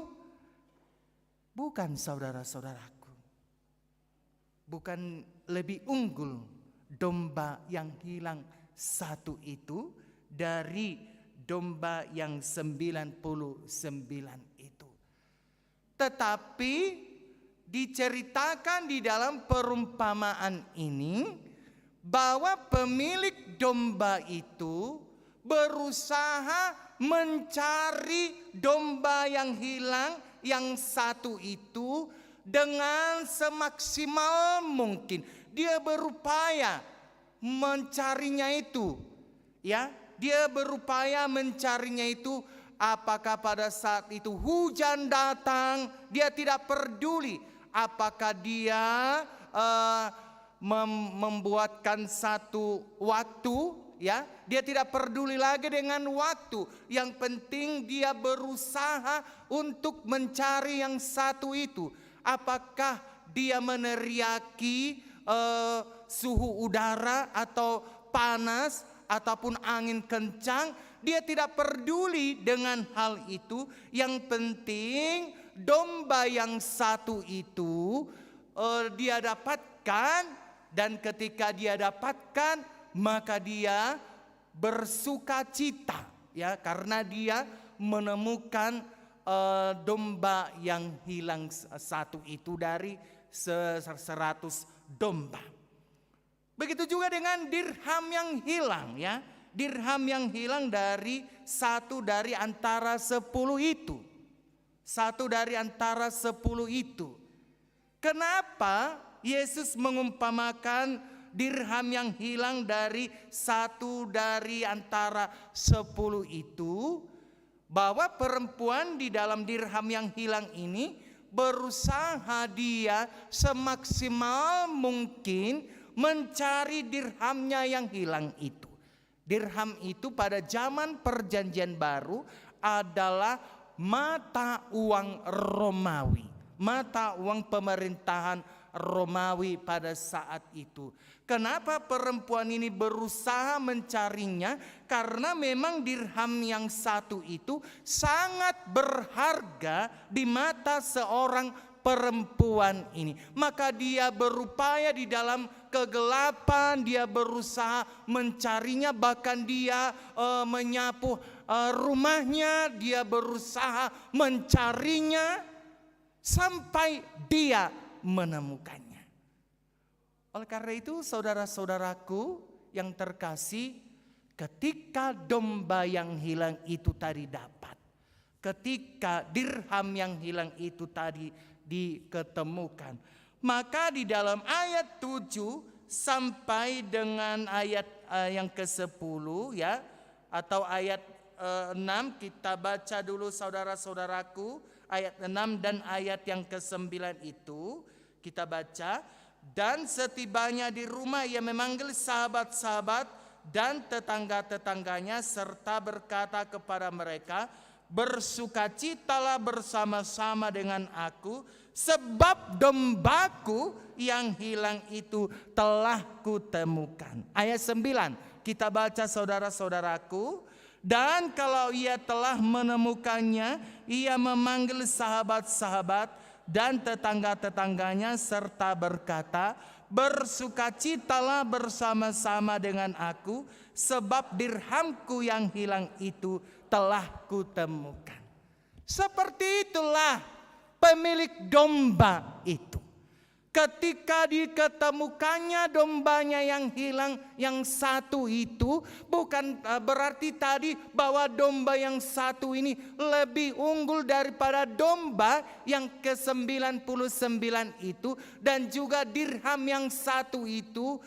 Bukan, saudara-saudaraku. Bukan lebih unggul domba yang hilang satu itu dari domba yang 99 itu. Tetapi diceritakan di dalam perumpamaan ini bahwa pemilik domba itu berusaha mencari domba yang hilang yang satu itu dengan semaksimal mungkin. Dia berupaya mencarinya itu, ya. Dia berupaya mencarinya itu. Apakah pada saat itu hujan datang, dia tidak peduli. Apakah dia membuatkan satu waktu, ya. Dia tidak peduli lagi dengan waktu. Yang penting dia berusaha untuk mencari yang satu itu. Apakah dia meneriaki suhu udara atau panas ataupun angin kencang, dia tidak peduli dengan hal itu. Yang penting domba yang satu itu dia dapatkan, dan ketika dia dapatkan maka dia bersuka cita, ya, karena dia menemukan domba yang hilang satu itu dari 100 domba. Begitu juga dengan dirham yang hilang, ya. Dirham yang hilang dari satu dari antara 10 itu. Satu dari antara 10 itu. Kenapa Yesus mengumpamakan dirham yang hilang dari satu dari antara 10 itu? Bahwa perempuan di dalam dirham yang hilang ini berusaha dia semaksimal mungkin mencari dirhamnya yang hilang itu. Dirham itu pada zaman Perjanjian Baru adalah mata uang Romawi, mata uang pemerintahan Romawi pada saat itu. Kenapa perempuan ini berusaha mencarinya? Karena memang dirham yang satu itu sangat berharga di mata seorang perempuan ini. Maka dia berupaya di dalam kegelapan, dia berusaha mencarinya, bahkan dia menyapu rumahnya, dia berusaha mencarinya sampai dia menemukannya. Oleh karena itu, saudara-saudaraku yang terkasih, ketika domba yang hilang itu tadi dapat, ketika dirham yang hilang itu tadi diketemukan, maka di dalam ayat 7 sampai dengan ayat yang ke-10, ya, atau ayat 6, kita baca dulu saudara-saudaraku, ayat 6 dan ayat yang ke-9 itu kita baca. Dan setibanya di rumah ia memanggil sahabat-sahabat dan tetangga-tetangganya serta berkata kepada mereka, bersukacitalah bersama-sama dengan aku, sebab dombaku yang hilang itu telah kutemukan. Ayat 9 kita baca saudara-saudaraku. Dan kalau ia telah menemukannya, ia memanggil sahabat-sahabat dan tetangga-tetangganya serta berkata, bersukacitalah bersama-sama dengan aku, sebab dirhamku yang hilang itu telah kutemukan. Seperti itulah pemilik domba itu. Ketika diketemukannya dombanya yang hilang yang satu itu, bukan berarti tadi bahwa domba yang satu ini lebih unggul daripada domba yang ke-99 itu. Dan juga dirham yang satu itu,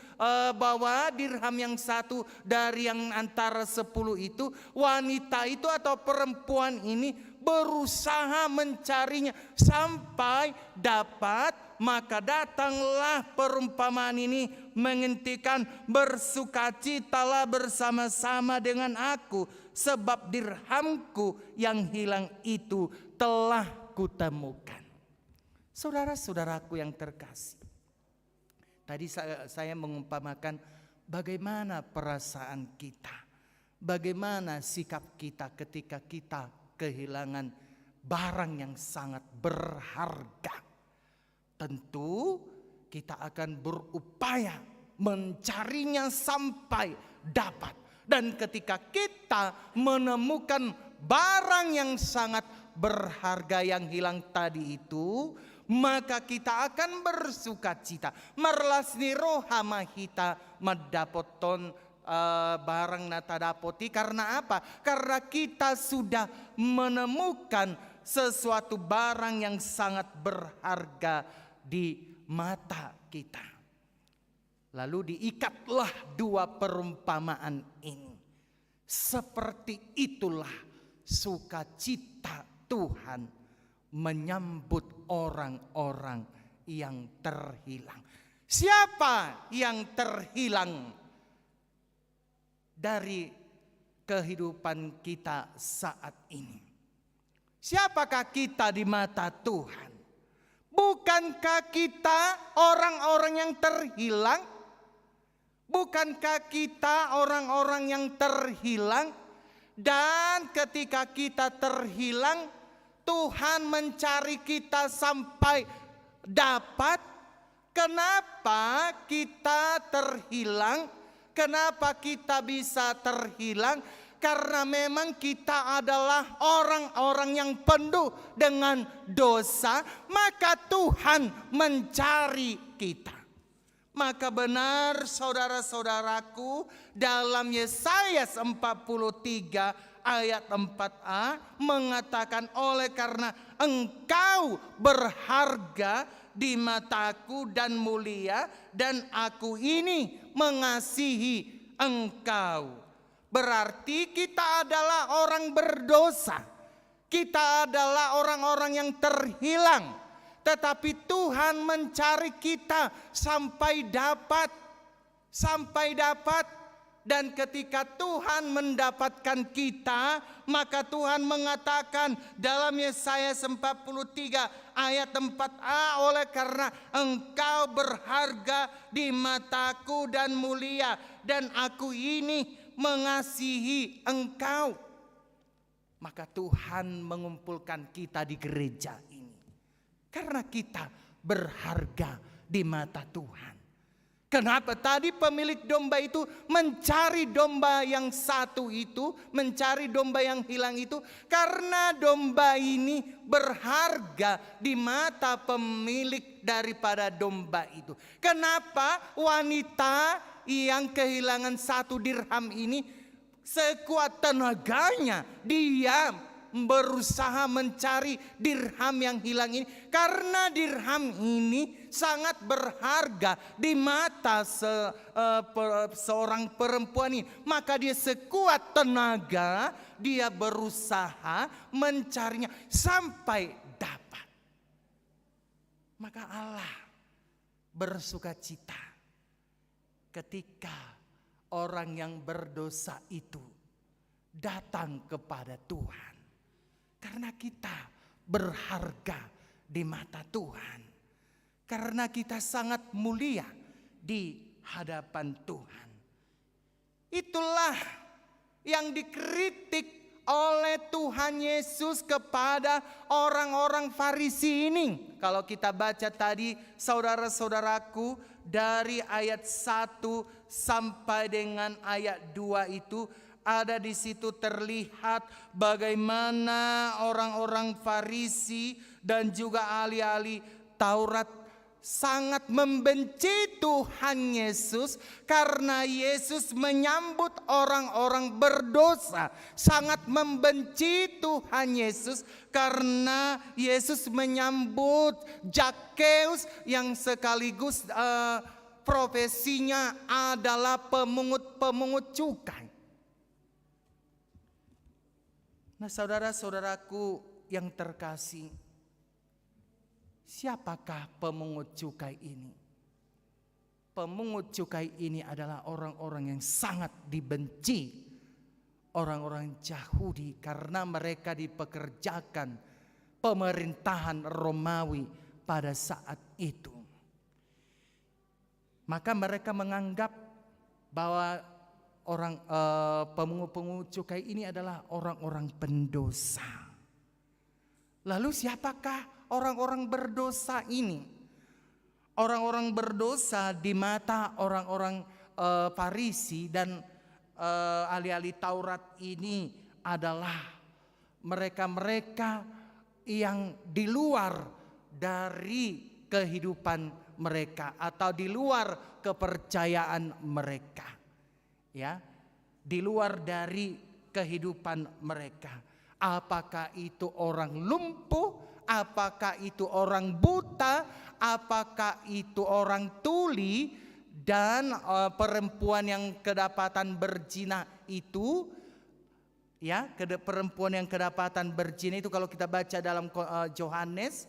bahwa dirham yang satu dari yang antara 10 itu, wanita itu atau perempuan ini berusaha mencarinya sampai dapat. Maka datanglah perumpamaan ini menghentikan, bersukacitalah bersama-sama dengan aku, sebab dirhamku yang hilang itu telah kutemukan. Saudara-saudaraku yang terkasih, tadi saya mengumpamakan bagaimana perasaan kita, bagaimana sikap kita ketika kita kehilangan barang yang sangat berharga. Tentu kita akan berupaya mencarinya sampai dapat. Dan ketika kita menemukan barang yang sangat berharga yang hilang tadi itu, maka kita akan bersukacita. Merlasni rohama hita madapoton barang natadapoti. Karena apa? Karena kita sudah menemukan sesuatu barang yang sangat berharga di mata kita. Lalu diikatlah dua perumpamaan ini. Seperti itulah sukacita Tuhan menyambut orang-orang yang terhilang. Siapa yang terhilang dari kehidupan kita saat ini? Siapakah kita di mata Tuhan? Bukankah kita orang-orang yang terhilang? Bukankah kita orang-orang yang terhilang? Dan ketika kita terhilang, Tuhan mencari kita sampai dapat. Kenapa kita terhilang? Kenapa kita bisa terhilang? Karena memang kita adalah orang-orang yang penuh dengan dosa, maka Tuhan mencari kita. Maka benar saudara-saudaraku, dalam Yesaya 43 ayat 4a mengatakan, oleh karena engkau berharga di mataku dan mulia, dan aku ini mengasihi engkau. Berarti kita adalah orang berdosa. Kita adalah orang-orang yang terhilang. Tetapi Tuhan mencari kita sampai dapat. Sampai dapat. Dan ketika Tuhan mendapatkan kita, maka Tuhan mengatakan dalam Yesaya 43 ayat 4a, oleh karena engkau berharga di mataku dan mulia, dan aku ini mengasihi engkau. Maka Tuhan mengumpulkan kita di gereja ini karena kita berharga di mata Tuhan. Kenapa tadi pemilik domba itu mencari domba yang satu itu, mencari domba yang hilang itu? Karena domba ini berharga di mata pemilik daripada domba itu. Kenapa wanita yang kehilangan 1 dirham ini sekuat tenaganya dia berusaha mencari dirham yang hilang ini? Karena dirham ini sangat berharga di mata seorang perempuan ini. Maka dia sekuat tenaga dia berusaha mencarinya sampai dapat. Maka Allah bersukacita ketika orang yang berdosa itu datang kepada Tuhan. Karena kita berharga di mata Tuhan. Karena kita sangat mulia di hadapan Tuhan. Itulah yang dikritik oleh Tuhan Yesus kepada orang-orang Farisi ini. Kalau kita baca tadi saudara-saudaraku, dari ayat 1 sampai dengan ayat 2 itu, ada di situ terlihat bagaimana orang-orang Farisi dan juga ahli-ahli Taurat sangat membenci Tuhan Yesus karena Yesus menyambut orang-orang berdosa. Sangat membenci Tuhan Yesus karena Yesus menyambut Zakheus yang sekaligus profesinya adalah pemungut cukai. Nah, saudara-saudaraku yang terkasih, siapakah pemungut cukai ini? Pemungut cukai ini adalah orang-orang yang sangat dibenci orang-orang Yahudi karena mereka dipekerjakan pemerintahan Romawi pada saat itu. Maka mereka menganggap bahwa pemungut cukai ini adalah orang-orang pendosa. Lalu siapakah orang-orang berdosa ini? Orang-orang berdosa di mata orang-orang Farisi dan ahli-ahli Taurat ini adalah mereka-mereka yang di luar dari kehidupan mereka atau di luar kepercayaan mereka. Ya, di luar dari kehidupan mereka. Apakah itu orang lumpuh, apakah itu orang buta, apakah itu orang tuli dan perempuan yang kedapatan berzina itu, ya, perempuan yang kedapatan berzina itu kalau kita baca dalam Yohanes,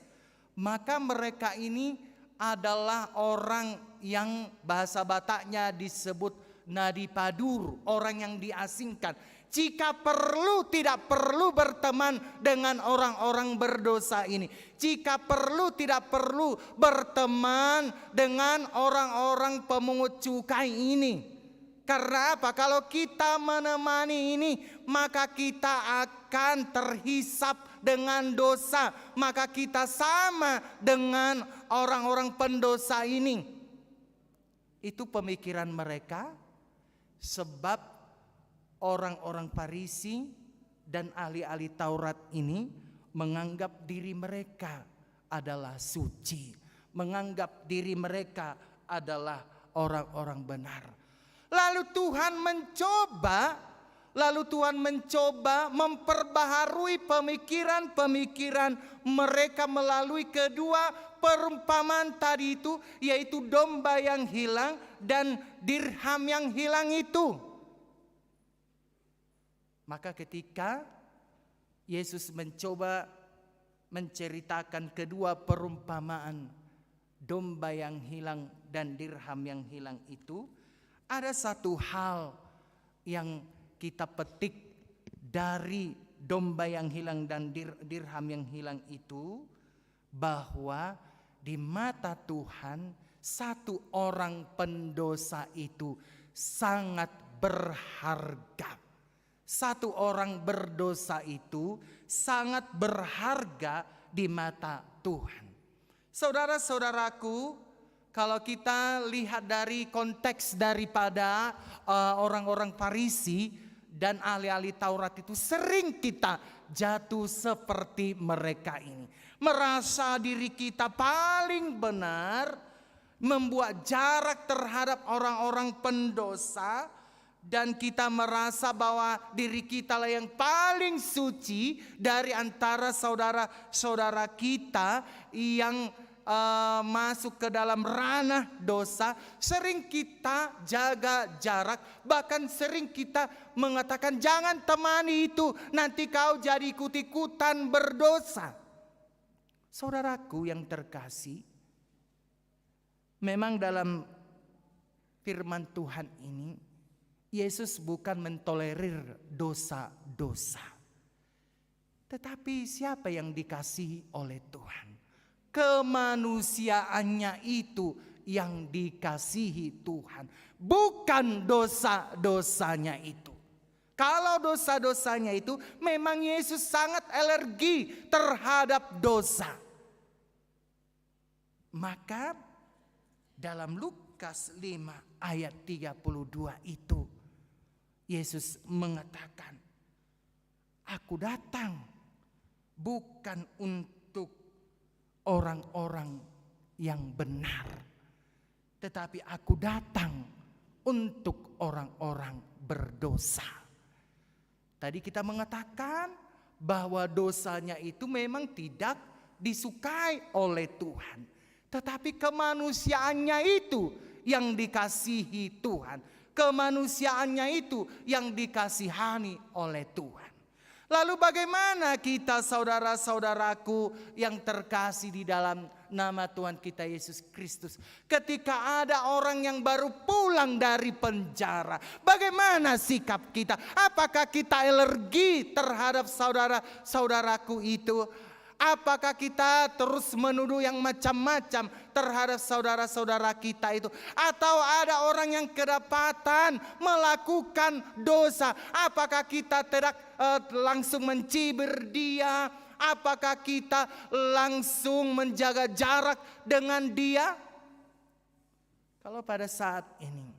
maka mereka ini adalah orang yang bahasa Bataknya disebut nadi padur, orang yang diasingkan. Jika perlu tidak perlu berteman dengan orang-orang berdosa ini. Jika perlu tidak perlu berteman dengan orang-orang pemungut cukai ini. Karena apa? Kalau kita menemani ini, maka kita akan terhisap dengan dosa. Maka kita sama dengan orang-orang pendosa ini. Itu pemikiran mereka. Sebab orang-orang Farisi dan ahli-ahli Taurat ini menganggap diri mereka adalah suci, menganggap diri mereka adalah orang-orang benar. Lalu Tuhan mencoba memperbaharui pemikiran-pemikiran mereka melalui kedua perumpamaan tadi itu, yaitu domba yang hilang dan dirham yang hilang itu. Maka ketika Yesus mencoba menceritakan kedua perumpamaan domba yang hilang dan dirham yang hilang itu, ada satu hal yang kita petik dari domba yang hilang dan dirham yang hilang itu, bahwa di mata Tuhan satu orang pendosa itu sangat berharga. Satu orang berdosa itu sangat berharga di mata Tuhan. Saudara-saudaraku, kalau kita lihat dari konteks daripada orang-orang Farisi dan ahli-ahli Taurat itu, sering kita jatuh seperti mereka ini. Merasa diri kita paling benar, membuat jarak terhadap orang-orang pendosa, dan kita merasa bahwa diri kita lah yang paling suci dari antara saudara-saudara kita yang masuk ke dalam ranah dosa. Sering kita jaga jarak, bahkan sering kita mengatakan jangan temani itu, nanti kau jadi ikut-ikutan berdosa. Saudaraku yang terkasih, memang dalam firman Tuhan ini Yesus bukan mentolerir dosa-dosa. Tetapi siapa yang dikasihi oleh Tuhan? Kemanusiaannya itu yang dikasihi Tuhan, bukan dosa-dosanya itu. Kalau dosa-dosanya itu, memang Yesus sangat alergi terhadap dosa. Maka dalam Lukas 5 ayat 32 itu Yesus mengatakan, aku datang bukan untuk orang-orang yang benar, tetapi aku datang untuk orang-orang berdosa. Tadi kita mengatakan bahwa dosanya itu memang tidak disukai oleh Tuhan, tetapi kemanusiaannya itu yang dikasihi Tuhan. Kemanusiaannya itu yang dikasihani oleh Tuhan. Lalu bagaimana kita saudara-saudaraku yang terkasih di dalam nama Tuhan kita Yesus Kristus, ketika ada orang yang baru pulang dari penjara, bagaimana sikap kita? Apakah kita alergi terhadap saudara-saudaraku itu? Apakah kita terus menuduh yang macam-macam terhadap saudara-saudara kita itu? Atau ada orang yang kedapatan melakukan dosa, apakah kita tidak langsung mencibir dia? Apakah kita langsung menjaga jarak dengan dia? Kalau pada saat ini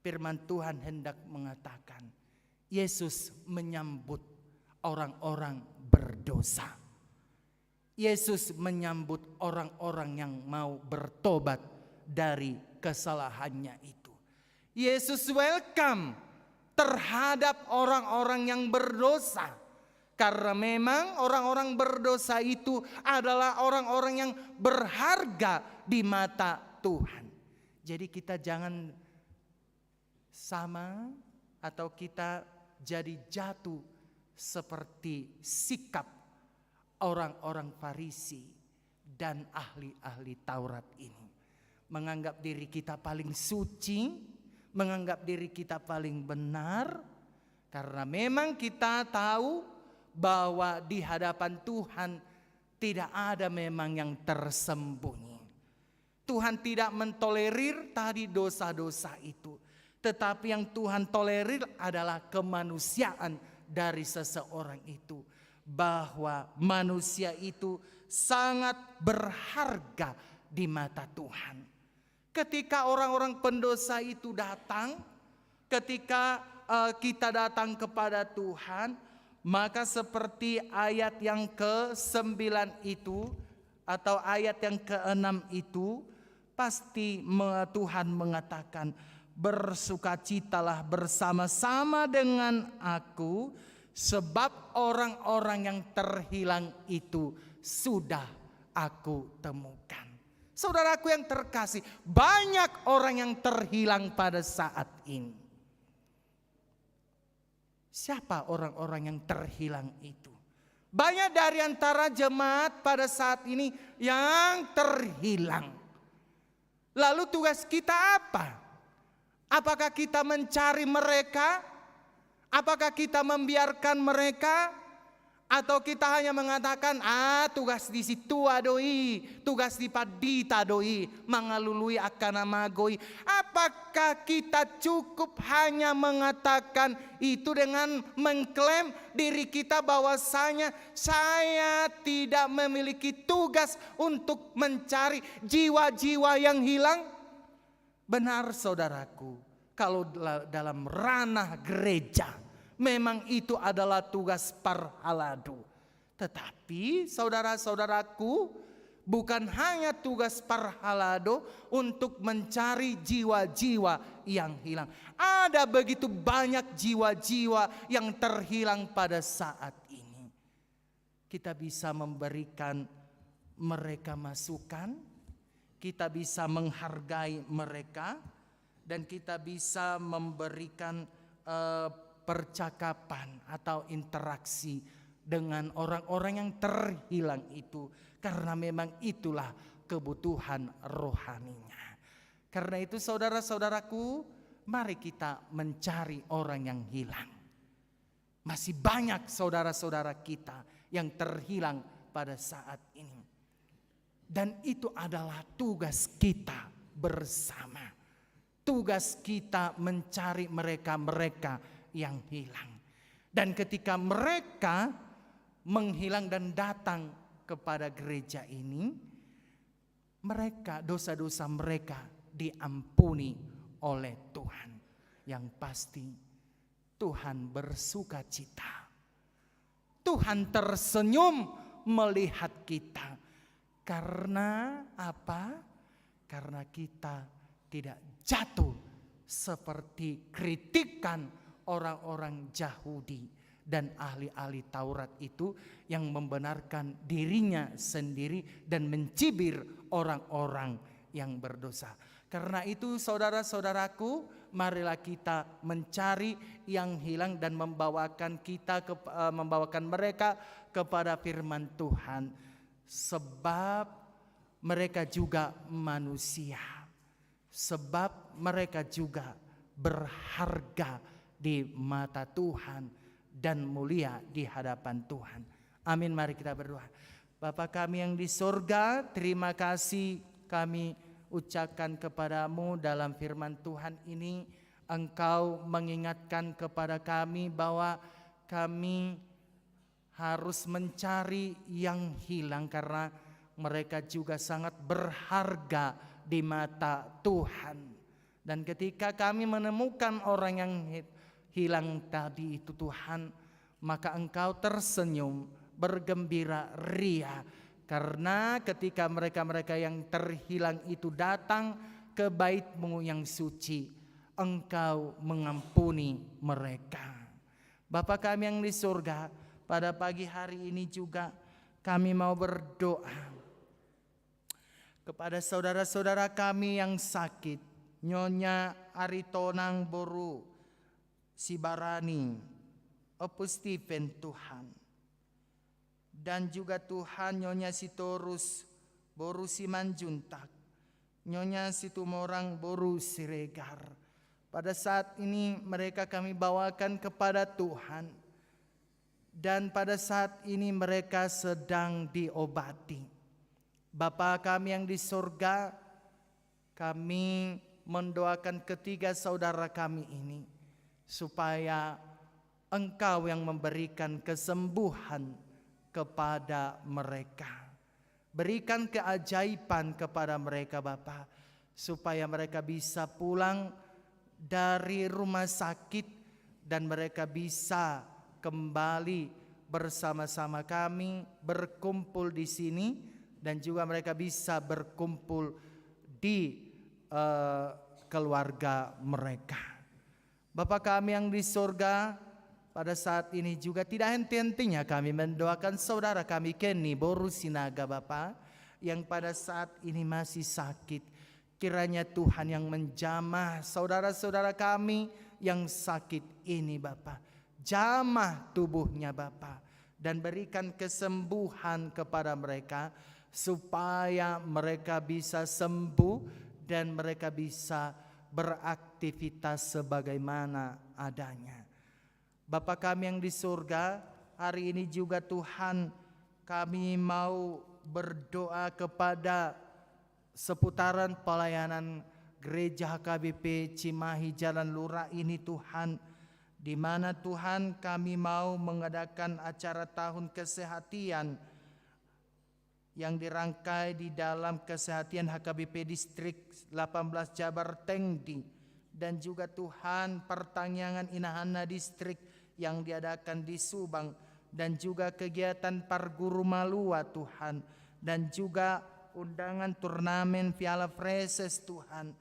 firman Tuhan hendak mengatakan, Yesus menyambut orang-orang berdosa. Yesus menyambut orang-orang yang mau bertobat dari kesalahannya itu. Yesus welcome terhadap orang-orang yang berdosa. Karena memang orang-orang berdosa itu adalah orang-orang yang berharga di mata Tuhan. Jadi kita jangan sama atau kita jadi jatuh seperti sikap orang-orang Farisi dan ahli-ahli Taurat ini. Menganggap diri kita paling suci, menganggap diri kita paling benar. Karena memang kita tahu bahwa di hadapan Tuhan tidak ada memang yang tersembunyi. Tuhan tidak mentolerir tadi dosa-dosa itu. Tetapi yang Tuhan tolerir adalah kemanusiaan dari seseorang itu. Bahwa manusia itu sangat berharga di mata Tuhan. Ketika orang-orang pendosa itu datang, ketika kita datang kepada Tuhan, maka seperti ayat yang ke-9 itu atau ayat yang ke-6 itu, pasti Tuhan mengatakan, bersukacitalah bersama-sama dengan aku, sebab orang-orang yang terhilang itu sudah aku temukan. Saudaraku yang terkasih, banyak orang yang terhilang pada saat ini. Siapa orang-orang yang terhilang itu? Banyak dari antara jemaat pada saat ini yang terhilang. Lalu tugas kita apa? Apakah kita mencari mereka? Apakah kita membiarkan mereka? Atau kita hanya mengatakan, tugas di situ adoi, tugas di padita doi, mangalului akan magoi. Apakah kita cukup hanya mengatakan itu dengan mengklaim diri kita bahwasanya saya tidak memiliki tugas untuk mencari jiwa-jiwa yang hilang? Benar saudaraku, kalau dalam ranah gereja memang itu adalah tugas parhalado. Tetapi saudara-saudaraku, bukan hanya tugas parhalado untuk mencari jiwa-jiwa yang hilang. Ada begitu banyak jiwa-jiwa yang terhilang pada saat ini. Kita bisa memberikan mereka masukan, kita bisa menghargai mereka, dan kita bisa memberikan percakapan atau interaksi dengan orang-orang yang terhilang itu, karena memang itulah kebutuhan rohaninya. Karena itu saudara-saudaraku, mari kita mencari orang yang hilang. Masih banyak saudara-saudara kita yang terhilang pada saat ini. Dan itu adalah tugas kita bersama. Tugas kita mencari mereka-mereka yang hilang. Dan ketika mereka menghilang dan datang kepada gereja ini, mereka, dosa-dosa mereka diampuni oleh Tuhan. Yang pasti Tuhan bersuka cita. Tuhan tersenyum melihat kita. Karena apa? Karena kita tidak jatuh seperti kritikan orang-orang Yahudi dan ahli-ahli Taurat itu yang membenarkan dirinya sendiri dan mencibir orang-orang yang berdosa. Karena itu saudara-saudaraku, marilah kita mencari yang hilang dan membawakan mereka kepada firman Tuhan. Sebab mereka juga manusia. Sebab mereka juga berharga di mata Tuhan dan mulia di hadapan Tuhan. Amin, mari kita berdoa. Bapa kami yang di sorga, terima kasih kami ucapkan kepadamu dalam firman Tuhan ini. Engkau mengingatkan kepada kami bahwa kami harus mencari yang hilang karena mereka juga sangat berharga di mata Tuhan. Dan ketika kami menemukan orang yang hilang tadi itu Tuhan, maka Engkau tersenyum, bergembira ria. Karena ketika mereka-mereka yang terhilang itu datang ke bait-Mu yang suci, Engkau mengampuni mereka. Bapa kami yang di surga, pada pagi hari ini juga kami mau berdoa kepada saudara-saudara kami yang sakit. Nyonya Aritonang Boru Sibarani, Opus Stephen Tuhan. Dan juga Tuhan Nyonya Sitorus Boru Simanjuntak, Nyonya Situmorang Boru Siregar. Pada saat ini mereka kami bawakan kepada Tuhan. Dan pada saat ini mereka sedang diobati. Bapa kami yang di surga, kami mendoakan ketiga saudara kami ini supaya Engkau yang memberikan kesembuhan kepada mereka. Berikan keajaiban kepada mereka Bapa, supaya mereka bisa pulang dari rumah sakit dan mereka bisa kembali bersama-sama kami berkumpul di sini, dan juga mereka bisa berkumpul di keluarga mereka. Bapa kami yang di surga, pada saat ini juga tidak henti-hentinya kami mendoakan saudara kami Kenny Boru Sinaga Bapa, yang pada saat ini masih sakit. Kiranya Tuhan yang menjamah saudara-saudara kami yang sakit ini Bapa. Jamah tubuhnya Bapa, dan berikan kesembuhan kepada mereka supaya mereka bisa sembuh dan mereka bisa beraktivitas sebagaimana adanya. Bapa kami yang di surga, hari ini juga Tuhan kami mau berdoa kepada seputaran pelayanan Gereja HKBP Cimahi Jalan Lurah ini Tuhan, di mana Tuhan kami mau mengadakan acara tahun kesehatian yang dirangkai di dalam kesehatian HKBP Distrik 18 Jabar Tengdi, dan juga Tuhan pertanyaan Inahana Distrik yang diadakan di Subang, dan juga kegiatan Parguru Malua Tuhan, dan juga undangan turnamen Piala Freses Tuhan,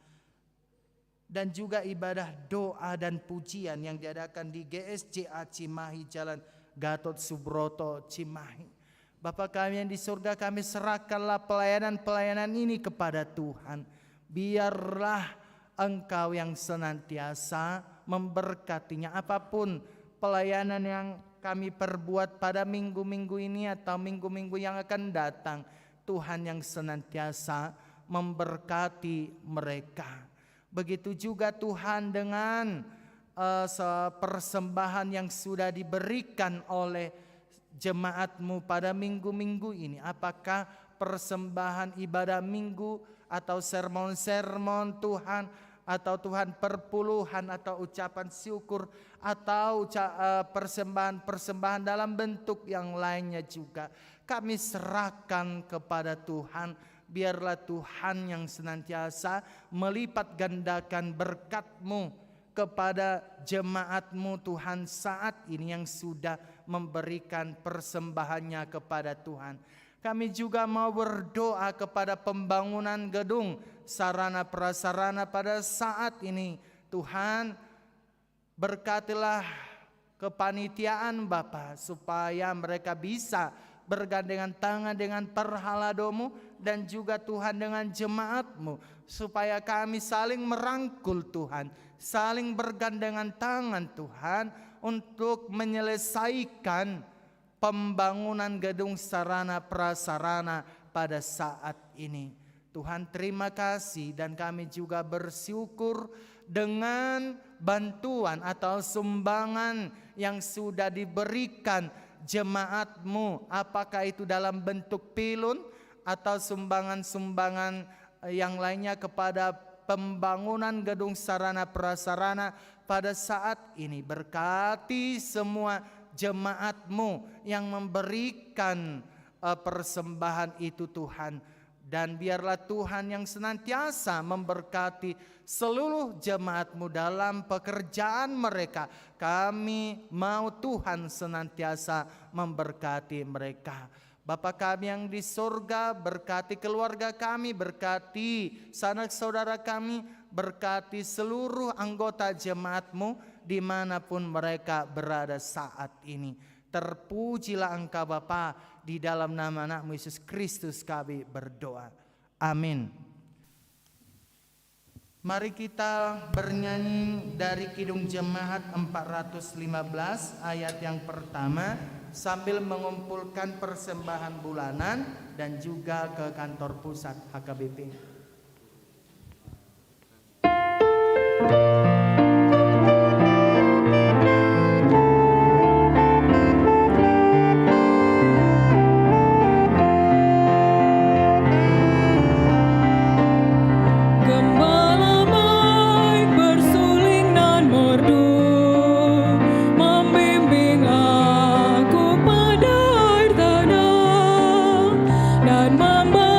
dan juga ibadah doa dan pujian yang diadakan di GSJA Cimahi Jalan Gatot Subroto Cimahi. Bapa kami yang di surga, kami serahkanlah pelayanan-pelayanan ini kepada Tuhan. Biarlah Engkau yang senantiasa memberkatinya. Apapun pelayanan yang kami perbuat pada minggu-minggu ini atau minggu-minggu yang akan datang, Tuhan yang senantiasa memberkati mereka. Begitu juga Tuhan dengan persembahan yang sudah diberikan oleh jemaat-Mu pada minggu-minggu ini. Apakah persembahan ibadah minggu atau sermon-sermon Tuhan, atau Tuhan perpuluhan atau ucapan syukur, atau persembahan-persembahan dalam bentuk yang lainnya juga, kami serahkan kepada Tuhan. Biarlah Tuhan yang senantiasa melipat gandakan berkat-Mu kepada jemaat-Mu Tuhan saat ini yang sudah memberikan persembahannya kepada Tuhan. Kami juga mau berdoa kepada pembangunan gedung sarana prasarana pada saat ini. Tuhan, berkatilah kepanitiaan Bapa supaya mereka bisa bergandengan tangan dengan perhaladomu dan juga Tuhan dengan jemaatmu, supaya kami saling merangkul Tuhan, saling bergandengan tangan Tuhan untuk menyelesaikan pembangunan gedung sarana prasarana pada saat ini. Tuhan, terima kasih, dan kami juga bersyukur dengan bantuan atau sumbangan yang sudah diberikan jemaatmu, apakah itu dalam bentuk pilun atau sumbangan-sumbangan yang lainnya kepada pembangunan gedung sarana prasarana pada saat ini. Berkati semua jemaatmu yang memberikan persembahan itu Tuhan, dan biarlah Tuhan yang senantiasa memberkati seluruh jemaatmu dalam pekerjaan mereka. Kami mau Tuhan senantiasa memberkati mereka. Bapa kami yang di surga, berkati keluarga kami, berkati sanak saudara kami, berkati seluruh anggota jemaatmu dimanapun mereka berada saat ini. Terpujilah Engkau Bapa, di dalam nama anak-Mu Yesus Kristus kami berdoa. Amin. Mari kita bernyanyi dari Kidung Jemaat 415 ayat yang pertama, sambil mengumpulkan persembahan bulanan dan juga ke kantor pusat HKBP. Dan memberikan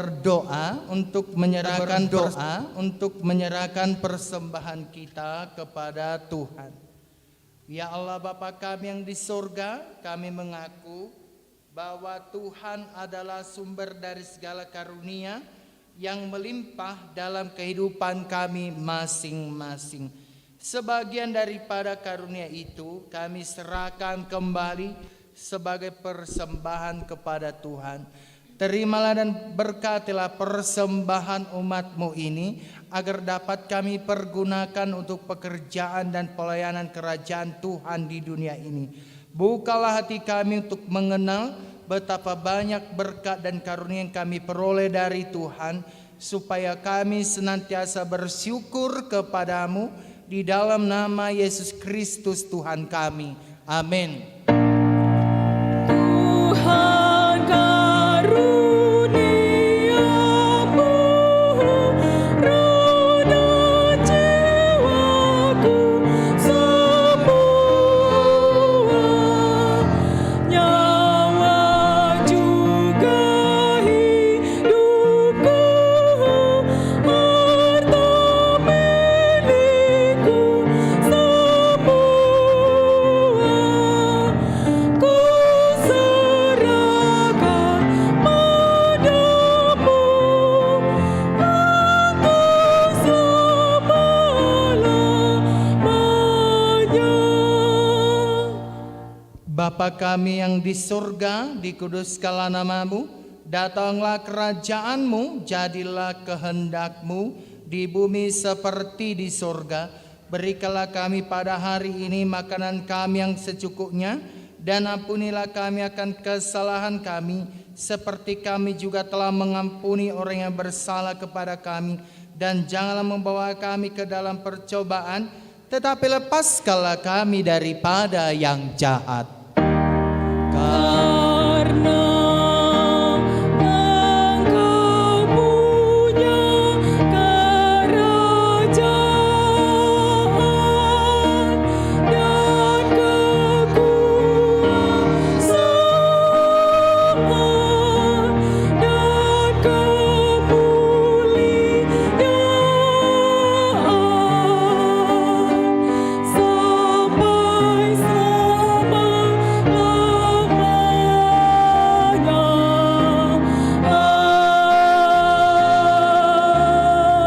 berdoa untuk menyerahkan persembahan kita kepada Tuhan. Ya Allah Bapa kami yang di surga, kami mengaku bahwa Tuhan adalah sumber dari segala karunia yang melimpah dalam kehidupan kami masing-masing. Sebagian daripada karunia itu kami serahkan kembali sebagai persembahan kepada Tuhan. Terimalah dan berkatilah persembahan umat-Mu ini agar dapat kami pergunakan untuk pekerjaan dan pelayanan kerajaan Tuhan di dunia ini. Bukalah hati kami untuk mengenal betapa banyak berkat dan karunia yang kami peroleh dari Tuhan, supaya kami senantiasa bersyukur kepadamu di dalam nama Yesus Kristus Tuhan kami. Amin. Tuhan karuniamu, roda jiwaku semua, nyawa juga hidupku, harta milikku semua, ku serahkan padamu untuk selama-lamanya. Bapa kami yang di surga, dikuduskanlah namamu, datanglah kerajaanmu, jadilah kehendakmu di bumi seperti di surga. Berikanlah kami pada hari ini makanan kami yang secukupnya, dan ampunilah kami akan kesalahan kami, seperti kami juga telah mengampuni orang yang bersalah kepada kami. Dan janganlah membawa kami ke dalam percobaan, tetapi lepaskanlah kami daripada yang jahat. Karena Engkau punya kerajaan dan kekuasaan dan kemuliaan sampai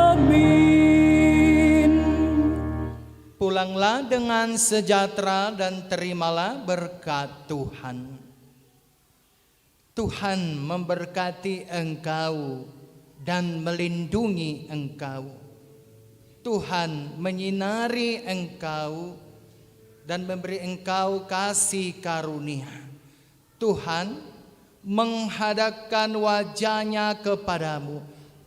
Amin. Pulanglah dengan sejahtera dan terimalah berkat Tuhan. Tuhan memberkati engkau dan melindungi engkau. Tuhan menyinari engkau dan memberi engkau kasih karunia. Tuhan menghadapkan wajahnya kepadamu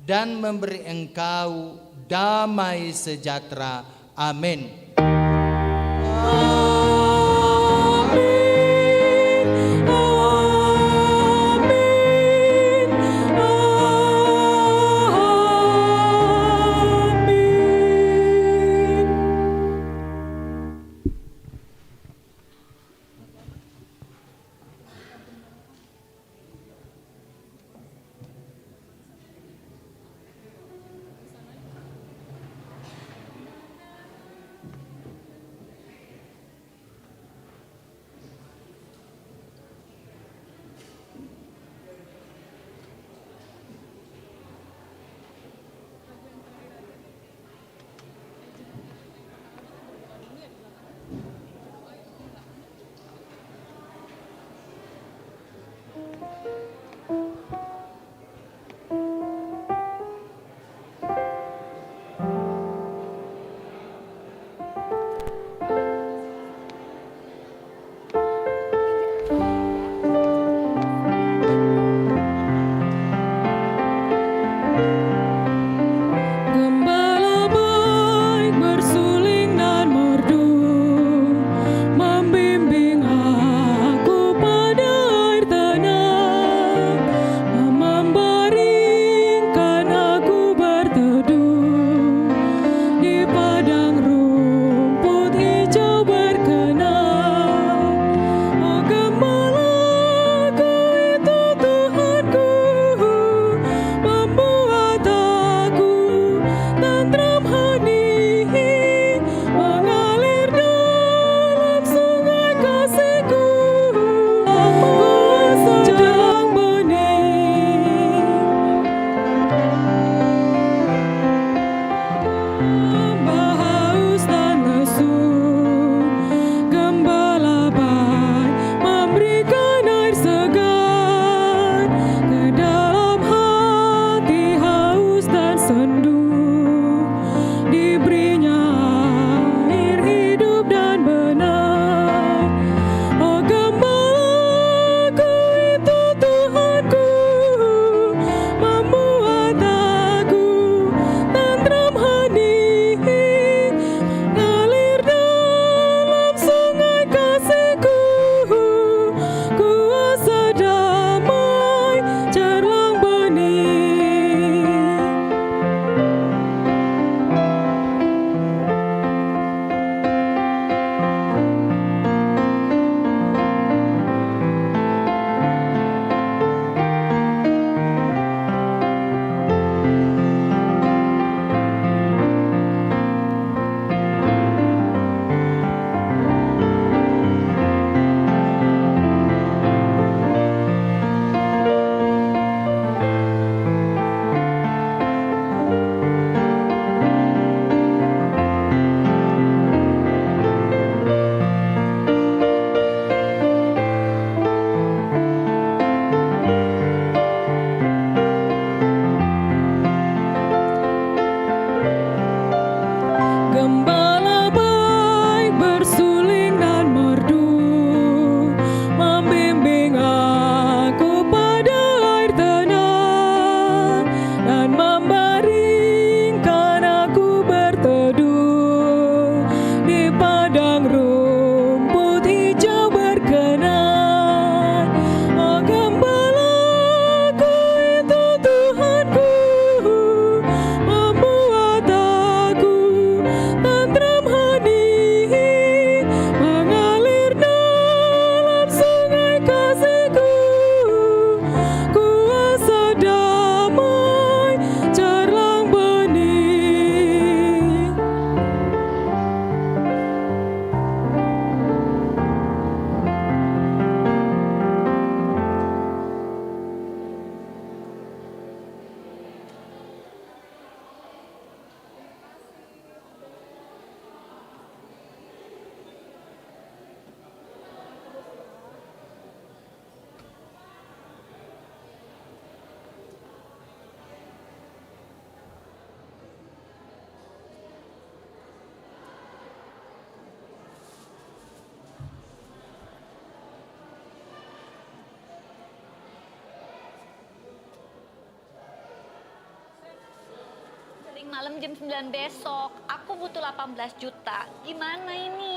dan memberi engkau damai sejahtera. Amin. Amin. Amin. Amin. malam jam 9 besok. Aku butuh 18 juta. Gimana ini?